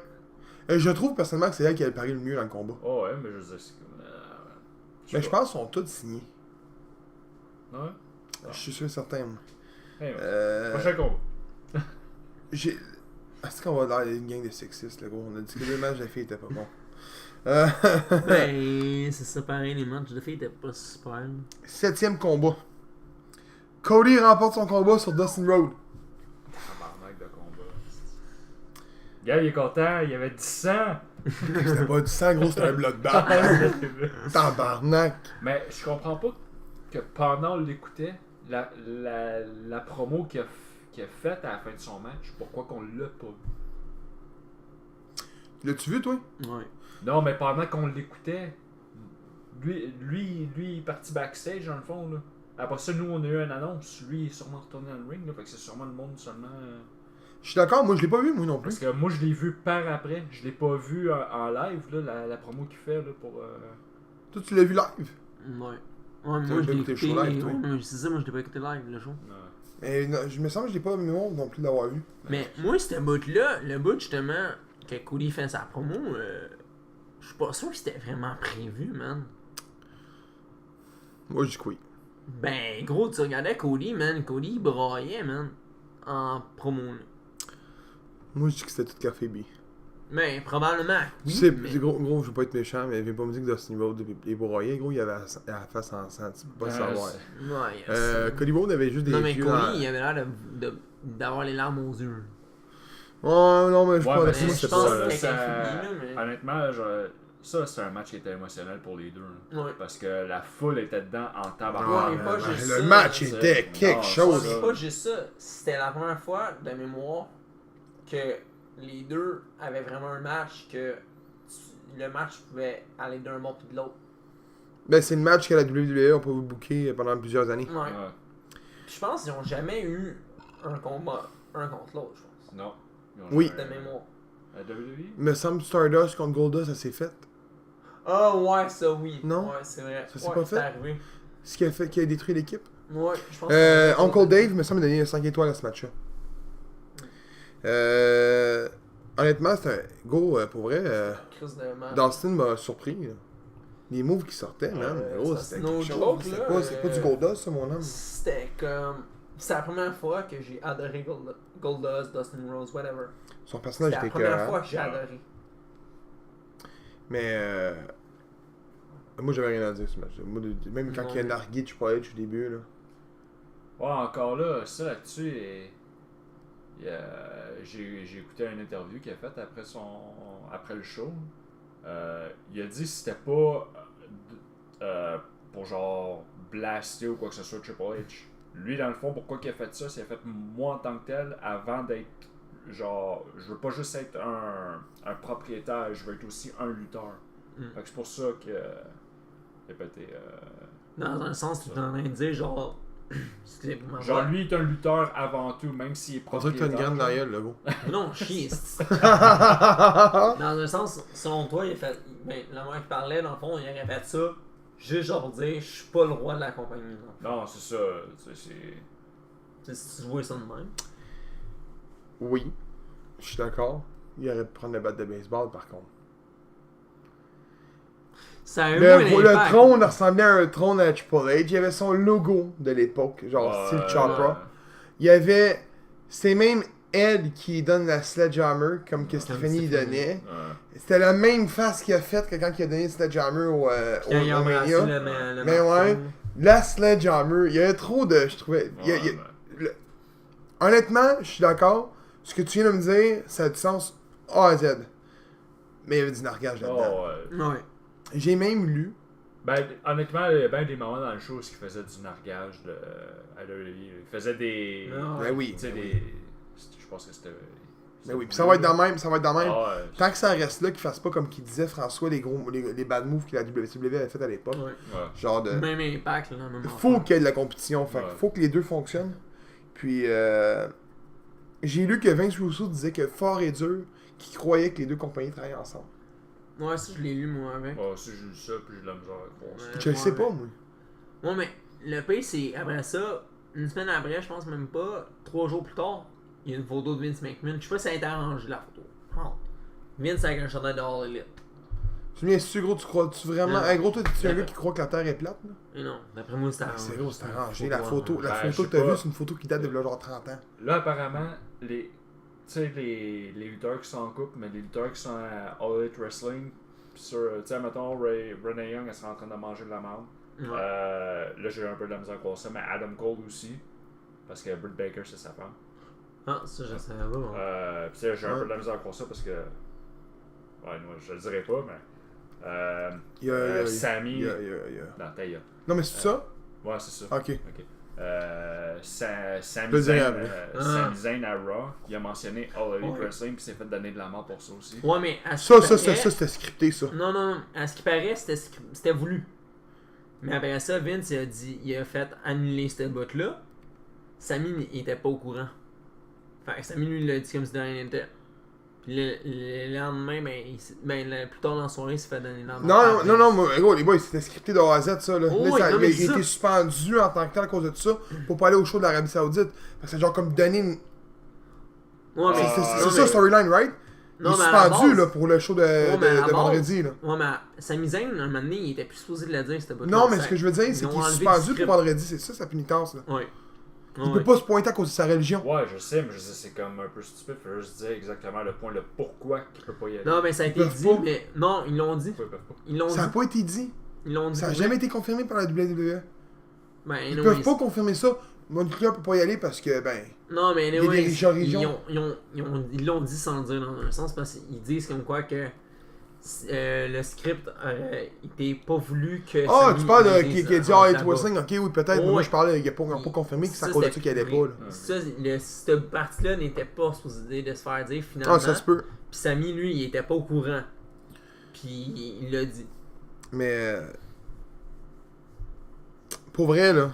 [SPEAKER 1] Je trouve personnellement que c'est elle qui a paru le mieux dans le combat.
[SPEAKER 3] Oh, ouais, mais je veux dire, c'est.
[SPEAKER 1] Mais je pense qu'ils sont tous signés.
[SPEAKER 3] Ouais.
[SPEAKER 1] Je suis sûr certain. moi.
[SPEAKER 3] Hey,
[SPEAKER 1] Euh,
[SPEAKER 3] prochain combat.
[SPEAKER 1] J'ai. Est-ce qu'on va dans une gang de sexistes, le gros? On a dit que le match de filles était pas bon.
[SPEAKER 2] Ben, c'est ça pareil, les matchs de filles étaient pas super.
[SPEAKER 1] 7ème combat. Cody remporte son combat sur Dustin Road.
[SPEAKER 3] Tabarnak de combat. Gars, il est content, il avait 10 ans.
[SPEAKER 1] C'était pas du sang, gros, c'était un bloodbath. Tabarnak.
[SPEAKER 3] Mais je comprends pas que pendant on l'écoutait, la promo qu'il a faite à la fin de son match, pourquoi qu'on l'a pas vu?
[SPEAKER 1] L'as-tu vu, toi?
[SPEAKER 2] Ouais.
[SPEAKER 3] Non, mais pendant qu'on l'écoutait, lui il est parti backstage dans le fond. Là. Après ça, nous on a eu une annonce. Lui il est sûrement retourné dans le ring. Là, fait que c'est sûrement le monde seulement.
[SPEAKER 1] Je suis d'accord, moi je l'ai pas vu, moi non
[SPEAKER 3] Parce
[SPEAKER 1] plus.
[SPEAKER 3] que moi je l'ai vu par après. Je l'ai pas vu en live, là, la promo qu'il fait là, pour.
[SPEAKER 1] Toi, tu l'as vu live?
[SPEAKER 2] Ouais. Ouais,
[SPEAKER 1] T'as
[SPEAKER 2] moi,
[SPEAKER 1] pas
[SPEAKER 2] je l'ai
[SPEAKER 1] écouté le
[SPEAKER 2] écouté.
[SPEAKER 1] show live, toi?
[SPEAKER 2] Ouais, c'est ça, moi, je l'ai pas écouté live, le show.
[SPEAKER 1] Mais non, je me sens que je l'ai pas mémoire non plus d'avoir vu.
[SPEAKER 2] Mais moi, ce bout-là, le bout justement, que Cody fait sa promo, je suis pas sûr que c'était vraiment prévu, man.
[SPEAKER 1] Moi, je dis que oui.
[SPEAKER 2] Ben, gros, tu regardais Cody, man. Cody, il braillait, man. En promo, là.
[SPEAKER 1] Moi, je dis que c'était tout café B.
[SPEAKER 2] Mais, probablement.
[SPEAKER 1] Tu
[SPEAKER 2] Oui,
[SPEAKER 1] sais,
[SPEAKER 2] mais...
[SPEAKER 1] gros, je veux pas être méchant, mais viens pas me dire que Dustin Road est broyé, gros, il avait la face en sang, tu peux pas savoir.
[SPEAKER 2] Ouais, yes.
[SPEAKER 1] Cody Rhodes avait juste des
[SPEAKER 2] Non, mais
[SPEAKER 1] yeux
[SPEAKER 2] Cody,
[SPEAKER 1] dans-
[SPEAKER 2] il avait l'air d'avoir les larmes aux yeux.
[SPEAKER 1] Ouais, non, mais je
[SPEAKER 3] Ouais,
[SPEAKER 1] crois
[SPEAKER 3] mais
[SPEAKER 1] que
[SPEAKER 2] je
[SPEAKER 1] c'est
[SPEAKER 2] pense
[SPEAKER 1] pas...
[SPEAKER 2] que-
[SPEAKER 3] ça,
[SPEAKER 2] Café, là, mais-
[SPEAKER 3] honnêtement, ça c'est un match qui était émotionnel pour les deux. Là.
[SPEAKER 2] Ouais.
[SPEAKER 3] Parce que la foule était dedans en
[SPEAKER 1] Ah,
[SPEAKER 3] tabac.
[SPEAKER 2] Ouais, mais pas juste
[SPEAKER 1] le
[SPEAKER 2] ça,
[SPEAKER 1] match
[SPEAKER 3] c'est-
[SPEAKER 1] était quelque
[SPEAKER 3] non,
[SPEAKER 1] chose.
[SPEAKER 3] ça,
[SPEAKER 2] C'est pas juste ça. C'était la première fois de mémoire que les deux avaient vraiment un match que le match pouvait aller d'un bord puis de l'autre.
[SPEAKER 1] Ben, c'est le match que la WWE a pas booké pendant plusieurs années.
[SPEAKER 2] Ouais.
[SPEAKER 3] Ouais.
[SPEAKER 2] Puis je pense qu'ils ont jamais eu un combat un contre l'autre, je pense.
[SPEAKER 3] Non. Ils ont
[SPEAKER 1] Oui.
[SPEAKER 3] jamais-
[SPEAKER 2] De mémoire.
[SPEAKER 3] À WWE?
[SPEAKER 1] Il me semble Stardust contre Goldust, ça s'est fait.
[SPEAKER 2] Ah ouais, ça oui.
[SPEAKER 1] Non?
[SPEAKER 2] Ouais, c'est vrai.
[SPEAKER 1] Ça s'est
[SPEAKER 2] Ouais,
[SPEAKER 1] pas
[SPEAKER 2] c'est
[SPEAKER 1] fait?
[SPEAKER 2] arrivé.
[SPEAKER 1] Ce qui a détruit l'équipe.
[SPEAKER 2] Ouais, je pense que
[SPEAKER 1] Uncle Dave, me semble, a donné 5 étoiles à ce match-là. Honnêtement, c'est un go, pour vrai.
[SPEAKER 2] Chris de match.
[SPEAKER 1] Dustin m'a surpris. Là. Les moves qui sortaient, man. Oh,
[SPEAKER 2] ça,
[SPEAKER 1] c'était
[SPEAKER 2] c'est no
[SPEAKER 1] quelque
[SPEAKER 2] joke,
[SPEAKER 1] chose.
[SPEAKER 2] là.
[SPEAKER 1] C'est pas du Goldust, ça, mon homme.
[SPEAKER 2] C'était comme. C'est la première fois que j'ai adoré Goldust, Dustin Rose, whatever.
[SPEAKER 1] Son personnage
[SPEAKER 2] C'était la
[SPEAKER 1] était
[SPEAKER 2] première
[SPEAKER 1] écœurant.
[SPEAKER 2] fois que j'ai
[SPEAKER 3] Ouais.
[SPEAKER 2] adoré.
[SPEAKER 1] Mais moi, j'avais rien à dire sur ce match. Moi, même quand
[SPEAKER 2] Non,
[SPEAKER 1] il y a
[SPEAKER 2] mais-
[SPEAKER 1] nargué Triple H au début, là.
[SPEAKER 3] Ouais, encore là, ça là-dessus, j'ai écouté une interview qu'il a faite après le show. Il a dit que c'était pas pour genre blaster ou quoi que ce soit Triple H. Lui, dans le fond, pourquoi il a fait ça, c'est qu'il a fait moi en tant que tel, avant d'être genre, je veux pas juste être un propriétaire, je veux être aussi un lutteur.
[SPEAKER 2] Mm.
[SPEAKER 3] Fait que c'est pour ça que il a pété.
[SPEAKER 2] Dans un sens, tu es en train de dire genre. Excusez pour ma
[SPEAKER 3] Genre
[SPEAKER 2] voix.
[SPEAKER 3] lui est un lutteur avant tout, même s'il est
[SPEAKER 1] On dirait que t'as une
[SPEAKER 3] propriétaire.
[SPEAKER 1] graine dans la gueule, le gros.
[SPEAKER 2] Non, chier. c'est- Dans un sens, selon toi, il a fait. Ben, la manière qu'il parlait, dans le fond, il aurait fait ça. Juste genre dire, je suis pas le roi de la compagnie.
[SPEAKER 3] Non, c'est ça. C'est...
[SPEAKER 2] Tu sais, si tu vois ça de même.
[SPEAKER 1] Oui, je suis d'accord. Il aurait pu prendre le bat de baseball, par contre.
[SPEAKER 2] Ça a eu moins
[SPEAKER 1] Le
[SPEAKER 2] d'impact.
[SPEAKER 1] trône ressemblait à un trône à Triple H. Il y avait son logo de l'époque, genre
[SPEAKER 3] Ouais,
[SPEAKER 1] style Chopra.
[SPEAKER 3] ouais.
[SPEAKER 1] Il y avait. C'est même Ed qui donne la Sledgehammer, comme que Stephanie
[SPEAKER 2] Stephanie.
[SPEAKER 1] donnait.
[SPEAKER 3] Ouais.
[SPEAKER 1] C'était la même face qu'il a faite que quand il a donné le Sledgehammer au
[SPEAKER 2] Quand il a embrassé
[SPEAKER 1] Mania.
[SPEAKER 2] le
[SPEAKER 1] Mais
[SPEAKER 2] marteau.
[SPEAKER 1] ouais. La Sledgehammer, il y avait trop de. Je trouvais. il y a-
[SPEAKER 3] Ouais,
[SPEAKER 1] le- Honnêtement, je suis d'accord. Ce que tu viens de me dire, ça a du sens A à Z. Mais il y avait du nargage là-dedans.
[SPEAKER 3] Oh, ouais.
[SPEAKER 2] Ouais.
[SPEAKER 1] J'ai même lu.
[SPEAKER 3] Ben, honnêtement, il y a bien des moments dans le show où il faisait du nargage à WWE. Il faisait des.
[SPEAKER 2] Ah,
[SPEAKER 1] Ben oui.
[SPEAKER 3] Tu sais,
[SPEAKER 1] ben oui.
[SPEAKER 3] des. Je pense que c'était.
[SPEAKER 1] Ben oui, puis ça va être dans le même, ça va être dans le même.
[SPEAKER 3] Ah, ouais.
[SPEAKER 1] Tant que ça reste là, qu'il fasse pas comme qu'il disait François, les bad moves que la WCW avait fait à l'époque.
[SPEAKER 2] Ouais.
[SPEAKER 3] Ouais.
[SPEAKER 1] Genre de.
[SPEAKER 2] Même impact, là, même
[SPEAKER 1] Faut
[SPEAKER 2] affaire.
[SPEAKER 1] qu'il y ait de la compétition. Fait
[SPEAKER 3] Ouais.
[SPEAKER 1] faut que les deux fonctionnent. Puis j'ai lu que Vince Russo disait que fort et dur, qu'il croyait que les deux compagnies travaillaient ensemble.
[SPEAKER 2] Ouais, ça, je l'ai lu, moi, avec.
[SPEAKER 3] Bon, si j'ai lu ça, puis j'ai de la misère à croire ça.
[SPEAKER 2] Ouais.
[SPEAKER 1] Je le sais pas, moi.
[SPEAKER 2] Ouais, mais le pire, c'est après ça, une semaine après, je pense même pas, 3 jours plus tard, il y a une photo de Vince McMahon. Je sais pas si ça a été arrangé, la photo. Oh. Vince avec un chandail de All Elite.
[SPEAKER 1] Tu viens, si gros, tu crois-tu vraiment.
[SPEAKER 2] Non.
[SPEAKER 1] Hey, gros, toi, tu es un
[SPEAKER 2] Ouais.
[SPEAKER 1] gars qui croit que la Terre est plate, là?
[SPEAKER 2] Et non, d'après moi, c'était
[SPEAKER 1] Ah,
[SPEAKER 2] arrangé.
[SPEAKER 1] c'est gros, c'est arrangé.
[SPEAKER 2] C'était
[SPEAKER 1] La
[SPEAKER 2] pas
[SPEAKER 1] photo,
[SPEAKER 2] arrangé.
[SPEAKER 1] la
[SPEAKER 3] Ben,
[SPEAKER 1] photo
[SPEAKER 3] je
[SPEAKER 1] que
[SPEAKER 3] sais
[SPEAKER 1] t'as
[SPEAKER 3] pas.
[SPEAKER 1] vue, c'est une photo qui date de là, genre 30 ans.
[SPEAKER 3] Là, apparemment, tu sais, les lutteurs qui sont en couple, mais les lutteurs qui sont à All Elite Wrestling, pis sur, tu sais, mettons, Renee Young, elle serait en train de manger de la merde.
[SPEAKER 2] Ouais.
[SPEAKER 3] Là, j'ai eu un peu de la misère à croire ça, mais Adam Cole aussi, parce que Britt Baker, c'est sa femme.
[SPEAKER 2] Ah, ça, je savais pas. Bon.
[SPEAKER 3] Pis tu sais, j'ai un
[SPEAKER 1] Ouais.
[SPEAKER 3] peu de la misère à croire ça, parce que, ouais, moi, je le dirais pas, mais,
[SPEAKER 1] Il y a.
[SPEAKER 3] Sammy,
[SPEAKER 1] il y a.
[SPEAKER 3] dans ta gueule.
[SPEAKER 1] Non, mais c'est ça?
[SPEAKER 3] Ouais, c'est ça.
[SPEAKER 1] Ok.
[SPEAKER 3] Sami
[SPEAKER 1] Le
[SPEAKER 3] Zayn,
[SPEAKER 1] diable.
[SPEAKER 3] Sami Zayn à Raw, il a mentionné All Elite
[SPEAKER 2] Ouais.
[SPEAKER 3] Wrestling puis s'est fait donner de la mort pour ça aussi.
[SPEAKER 2] Ouais, mais à ce
[SPEAKER 1] Ça,
[SPEAKER 2] qui
[SPEAKER 1] ça,
[SPEAKER 2] paraît-
[SPEAKER 1] c'était scripté, ça.
[SPEAKER 2] Non, non, non. À ce qui paraît, c'était voulu. Mais après ça, Vince, il a fait annuler cette botte-là. Sami, il était pas au courant. Fait que Sami, lui, il l'a dit comme si de rien n'était. Puis le lendemain, plus tard dans la soirée, il s'est fait donner la mort.
[SPEAKER 1] Non, non, non, moi, gros, les boys, c'était scripté de A à Z, ça, là.
[SPEAKER 2] Oh,
[SPEAKER 1] Là,
[SPEAKER 2] oui, non, mais
[SPEAKER 1] il
[SPEAKER 2] c'est
[SPEAKER 1] a été
[SPEAKER 2] ça.
[SPEAKER 1] suspendu en tant que tel à cause de ça, pour pas aller au show de l'Arabie Saoudite. Parce que c'est genre comme donner une.
[SPEAKER 2] Ouais, mais.
[SPEAKER 1] C'est
[SPEAKER 2] non,
[SPEAKER 1] ça,
[SPEAKER 2] mais-
[SPEAKER 1] storyline, right? Il
[SPEAKER 2] Non,
[SPEAKER 1] est
[SPEAKER 2] mais à la
[SPEAKER 1] suspendu,
[SPEAKER 2] base-
[SPEAKER 1] là, pour le show de,
[SPEAKER 2] Ouais, mais à la
[SPEAKER 1] de
[SPEAKER 2] base-
[SPEAKER 1] vendredi, là.
[SPEAKER 2] Ouais, mais Sami Zayn, un moment donné, il était plus supposé de le dire, c'était pas
[SPEAKER 1] Non, mais ce que je veux dire,
[SPEAKER 2] Ils
[SPEAKER 1] c'est
[SPEAKER 2] ont
[SPEAKER 1] qu'il est
[SPEAKER 2] enlevé
[SPEAKER 1] suspendu
[SPEAKER 2] du
[SPEAKER 1] pour
[SPEAKER 2] script.
[SPEAKER 1] vendredi, c'est ça, sa pénitence, là.
[SPEAKER 2] Ouais.
[SPEAKER 1] Il peut pas se pointer à cause de sa religion.
[SPEAKER 3] Ouais, je sais, mais je sais, c'est comme un peu stupide. Faut juste dire exactement le point, le pourquoi qu'il peut pas y aller.
[SPEAKER 2] Non, mais ça a été
[SPEAKER 1] peuvent
[SPEAKER 2] dit,
[SPEAKER 1] pas.
[SPEAKER 2] mais. Non, ils l'ont dit.
[SPEAKER 3] Pourquoi ils peuvent pas?
[SPEAKER 2] Ils l'ont
[SPEAKER 1] Ça a
[SPEAKER 2] dit.
[SPEAKER 1] pas été dit.
[SPEAKER 2] Ils l'ont dit.
[SPEAKER 1] Ça a
[SPEAKER 2] pour
[SPEAKER 1] jamais
[SPEAKER 2] vrai.
[SPEAKER 1] été confirmé par la WWE.
[SPEAKER 2] Ben,
[SPEAKER 1] Ils
[SPEAKER 2] anyways.
[SPEAKER 1] peuvent pas confirmer ça. Mon client peut pas y aller parce que, ben.
[SPEAKER 2] Non, mais
[SPEAKER 1] Il y a
[SPEAKER 2] anyway,
[SPEAKER 1] des régions.
[SPEAKER 2] ils l'ont dit sans le dire dans un sens parce qu'ils disent comme quoi que le script aurait été pas voulu que.
[SPEAKER 1] Ah,
[SPEAKER 2] Sami
[SPEAKER 1] tu parles de
[SPEAKER 2] dise
[SPEAKER 1] qui a dit
[SPEAKER 2] en
[SPEAKER 1] Hit
[SPEAKER 2] tabac.
[SPEAKER 1] Wrestling, ok, oui, peut-être, mais
[SPEAKER 2] Ouais.
[SPEAKER 1] moi je parlais, ils n'ont pas confirmé que c'est à
[SPEAKER 2] Ça,
[SPEAKER 1] cause de
[SPEAKER 2] c'était
[SPEAKER 1] ça qu'il allait
[SPEAKER 2] puré.
[SPEAKER 1] pas, là.
[SPEAKER 2] Ça, cette partie-là n'était pas supposée de se faire dire finalement.
[SPEAKER 1] Ah, ça se peut.
[SPEAKER 2] Puis Sami, lui, il était pas au courant. Puis il l'a dit.
[SPEAKER 1] Mais. Pour vrai, là.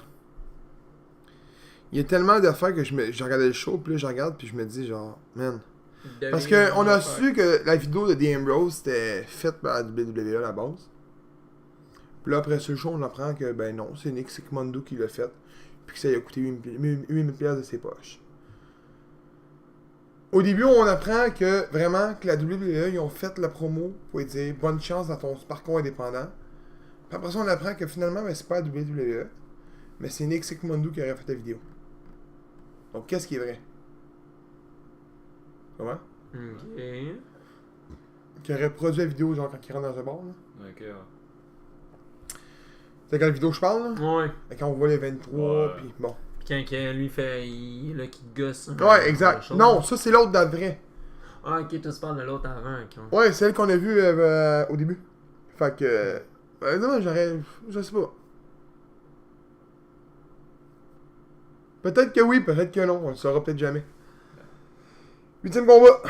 [SPEAKER 1] Il y a tellement d'affaires que je regardais le show, puis là, je regarde, puis je me dis, genre, man. Parce qu'on a su que la vidéo de The Ambrose c'était faite par la WWE à la base. Puis là, après ce show, on apprend que, ben non, c'est Nick Sicmondo qui l'a fait. Puis que ça lui a coûté 8000 pièces de ses poches. Au début, on apprend que vraiment que la WWE, ils ont fait la promo pour lui dire bonne chance dans ton parcours indépendant. Puis après ça, on apprend que finalement, ben, c'est pas la WWE, mais c'est Nick Sicmondo qui aurait fait la vidéo. Donc, qu'est-ce qui est vrai? Comment?
[SPEAKER 2] Ok.
[SPEAKER 1] Qui aurait produit la vidéo, genre quand il rentre dans un bar, là.
[SPEAKER 3] Ok, ouais.
[SPEAKER 1] C'est quelle vidéo je parle, là?
[SPEAKER 2] Ouais.
[SPEAKER 1] Quand on voit les 23,
[SPEAKER 3] Ouais.
[SPEAKER 1] puis bon.
[SPEAKER 2] Puis quand que lui fait. Là, qui gosse.
[SPEAKER 1] Ouais, exact. Non, ça c'est l'autre d'avril.
[SPEAKER 2] Ah, ok, tu parles de l'autre avant.
[SPEAKER 1] Ouais, c'est elle qu'on a vue au début. Fait que. Non, j'aurais. Je sais pas. Peut-être que oui, peut-être que non. On le saura peut-être jamais. 8e combat.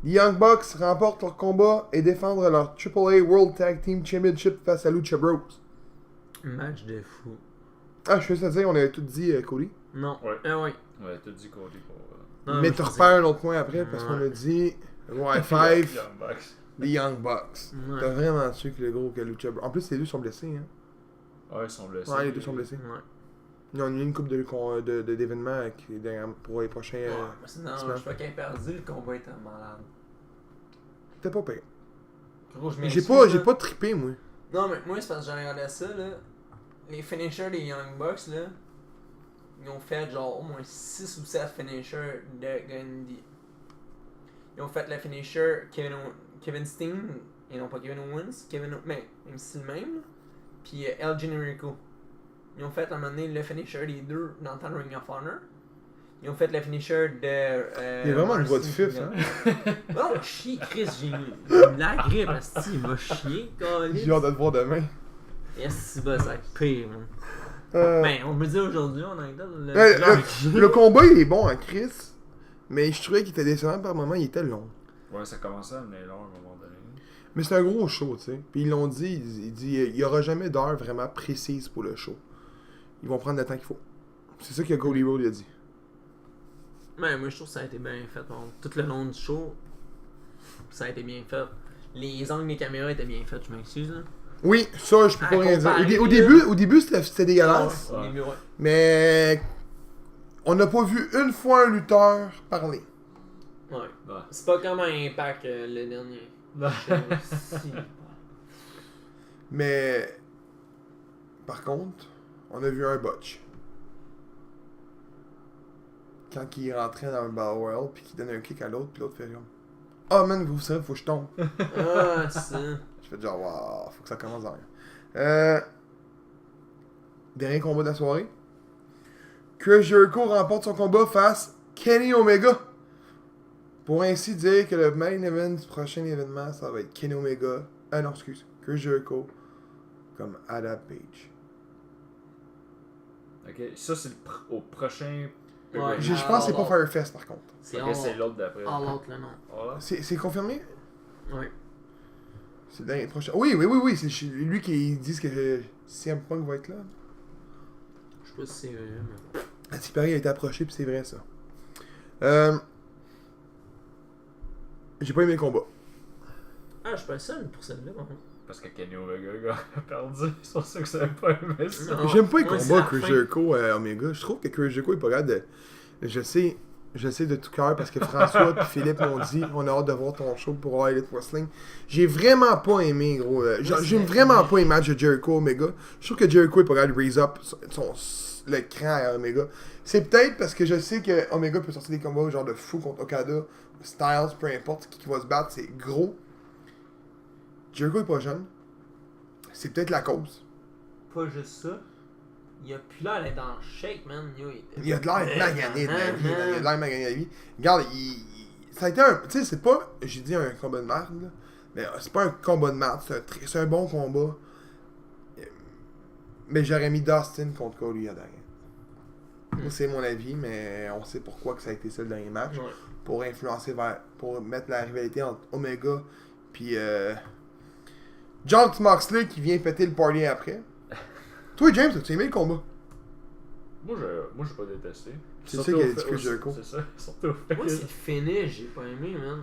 [SPEAKER 1] Les Young Bucks remportent leur combat et défendent leur AAA World Tag Team Championship face à Lucha Bros.
[SPEAKER 2] Match de fou.
[SPEAKER 1] Ah, je fais ça dire, on avait tout dit, Cody.
[SPEAKER 2] Non.
[SPEAKER 3] Ouais.
[SPEAKER 2] Ah ouais.
[SPEAKER 3] Ouais, t'as dit Cody pour.
[SPEAKER 2] Non,
[SPEAKER 1] Mais
[SPEAKER 2] moi,
[SPEAKER 1] tu
[SPEAKER 2] je
[SPEAKER 1] repères un autre point après parce qu'on
[SPEAKER 2] Ouais.
[SPEAKER 1] a dit. Ouais, 5,
[SPEAKER 3] Young Bucks.
[SPEAKER 1] les Young Bucks.
[SPEAKER 2] Ouais.
[SPEAKER 1] T'as vraiment su que le gros que Lucha Bros. En plus, les deux sont blessés, hein.
[SPEAKER 3] Ouais, ils sont blessés.
[SPEAKER 1] Ouais, les deux sont blessés.
[SPEAKER 2] Ouais.
[SPEAKER 1] Ils ont eu une coupe d'événements pour les prochains.
[SPEAKER 2] Ouais, mais sinon,
[SPEAKER 1] semaines.
[SPEAKER 2] je crois qu'un perdu, le combat était malade.
[SPEAKER 1] T'es pas payé.
[SPEAKER 2] Gros, je
[SPEAKER 1] J'ai
[SPEAKER 2] m'excuse,
[SPEAKER 1] pas,
[SPEAKER 2] là.
[SPEAKER 1] trippé, moi.
[SPEAKER 2] Non, mais moi, c'est parce que j'ai regardé ça, là. Les finishers des Young Bucks, là, ils ont fait genre au moins 6 ou 7 finishers de Gundy. Ils ont fait le finisher Kevin Steen, et non pas Kevin Owens, mais même si le même, là. Puis El Generico. Ils ont fait à un moment donné le finisher des deux dans le temps de Ring of Honor. Ils ont fait le finisher de.
[SPEAKER 1] Il y a vraiment une voix de
[SPEAKER 2] Marcy
[SPEAKER 1] fif, hein.
[SPEAKER 2] Non, chier, Chris, j'ai eu la grippe, asti, il va chier,
[SPEAKER 1] J'ai hâte de te voir demain.
[SPEAKER 2] Yes, c'est bon, ça va être pire, man.
[SPEAKER 1] Euh,
[SPEAKER 2] Ben, on me dit aujourd'hui, on a
[SPEAKER 1] le combat, il est bon en Chris, mais je trouvais qu'il était décevant par moment, il était long.
[SPEAKER 3] Ouais, ça commençait à venir long à un moment donné.
[SPEAKER 1] Mais c'est un gros show, tu sais. Puis ils l'ont dit, il y aura jamais d'heure vraiment précise pour le show. Ils vont prendre le temps qu'il faut. C'est ça que Cody Rhodes a dit.
[SPEAKER 2] Ben, moi, je trouve que ça a été bien fait. Bon, tout le long du show, ça a été bien fait. Les angles des caméras étaient bien faits, je m'excuse, là.
[SPEAKER 1] Oui, ça, je peux
[SPEAKER 2] À
[SPEAKER 1] pas rien dire.
[SPEAKER 2] comparer,
[SPEAKER 1] Au début c'était dégueulasse.
[SPEAKER 2] Au début, ouais.
[SPEAKER 1] Mais on n'a pas vu une fois un lutteur parler.
[SPEAKER 2] Ouais.
[SPEAKER 3] Ouais.
[SPEAKER 2] C'est pas comme un Impact, le dernier. Si.
[SPEAKER 1] Mais par contre, on a vu un botch. Quand il rentrait dans le Battle Royale puis qu'il donne un kick à l'autre, puis l'autre fait comme ah man, vous savez, faut que je tombe.
[SPEAKER 2] Ah, ça.
[SPEAKER 1] Je fais genre waouh, faut que ça commence à rien. Dernier combat de la soirée. Chris Jericho remporte son combat face Kenny Omega. Pour ainsi dire que le main event du prochain événement, ça va être Kenny Omega. Ah non, excuse. Chris Jericho comme Adam Page.
[SPEAKER 3] Ok, ça c'est au prochain.
[SPEAKER 2] Ouais.
[SPEAKER 1] Je pense que c'est pas Firefest par contre.
[SPEAKER 2] C'est
[SPEAKER 3] Ok, c'est l'autre d'après.
[SPEAKER 2] l'autre, là, non.
[SPEAKER 3] Voilà.
[SPEAKER 1] C'est confirmé?
[SPEAKER 2] Ouais.
[SPEAKER 1] C'est l'année prochaine. Oui, c'est lui qui dit que CM Punk va être là.
[SPEAKER 2] Je sais pas si c'est vrai, mais.
[SPEAKER 1] À ce qui paraît, il a été approché, puis c'est vrai ça. J'ai pas aimé le combat.
[SPEAKER 2] Ah, je suis pas seul pour celle-là, par contre.
[SPEAKER 3] Parce que Kenny Omega a perdu. C'est pour ça que ça n'avait pas aimé ça.
[SPEAKER 2] Non.
[SPEAKER 1] J'aime pas les
[SPEAKER 2] Moi, c'est
[SPEAKER 1] combats
[SPEAKER 2] la
[SPEAKER 1] Chris
[SPEAKER 2] fin.
[SPEAKER 1] Jericho Omega. Je trouve que Chris Jericho est pas capable de. Je sais de tout cœur parce que François et Philippe m'ont dit on a hâte de voir ton show pour All Elite Wrestling. J'ai vraiment pas aimé, gros. J'aime vraiment pas les matchs de Jericho Omega. Je trouve que Jericho est pas capable de raise up le cran à Omega. C'est peut-être parce que je sais que Omega peut sortir des combats genre de fou contre Okada, Styles, peu importe qui va se battre, c'est gros. Jericho est pas jeune. C'est peut-être la cause.
[SPEAKER 2] Pas juste ça. Il a plus l'air d'être dans le shake, man.
[SPEAKER 1] Il a de l'air magané de la vie. là. Il a de l'air magané de la vie. Regarde, ça a été un. Tu sais, c'est pas. J'ai dit un combat de merde, là. Mais c'est pas un combat de match, c'est un bon combat. Mais j'aurais mis Dustin contre Cody à derrière. Moi, c'est mon avis, mais on sait pourquoi que ça a été ça le dernier match.
[SPEAKER 2] Ouais.
[SPEAKER 1] Pour influencer pour mettre la rivalité entre Omega puis John Moxley qui vient péter le party après. Toi, James, as-tu aimé le combat?
[SPEAKER 3] Moi, j'ai pas détesté.
[SPEAKER 1] C'est
[SPEAKER 3] Surtout
[SPEAKER 1] ça qu'il a
[SPEAKER 3] au
[SPEAKER 1] dit
[SPEAKER 3] fait-
[SPEAKER 1] que Jericho.
[SPEAKER 3] C'est ça, surtout au fait
[SPEAKER 2] Moi,
[SPEAKER 3] que-
[SPEAKER 2] c'est le finish, j'ai pas aimé, man.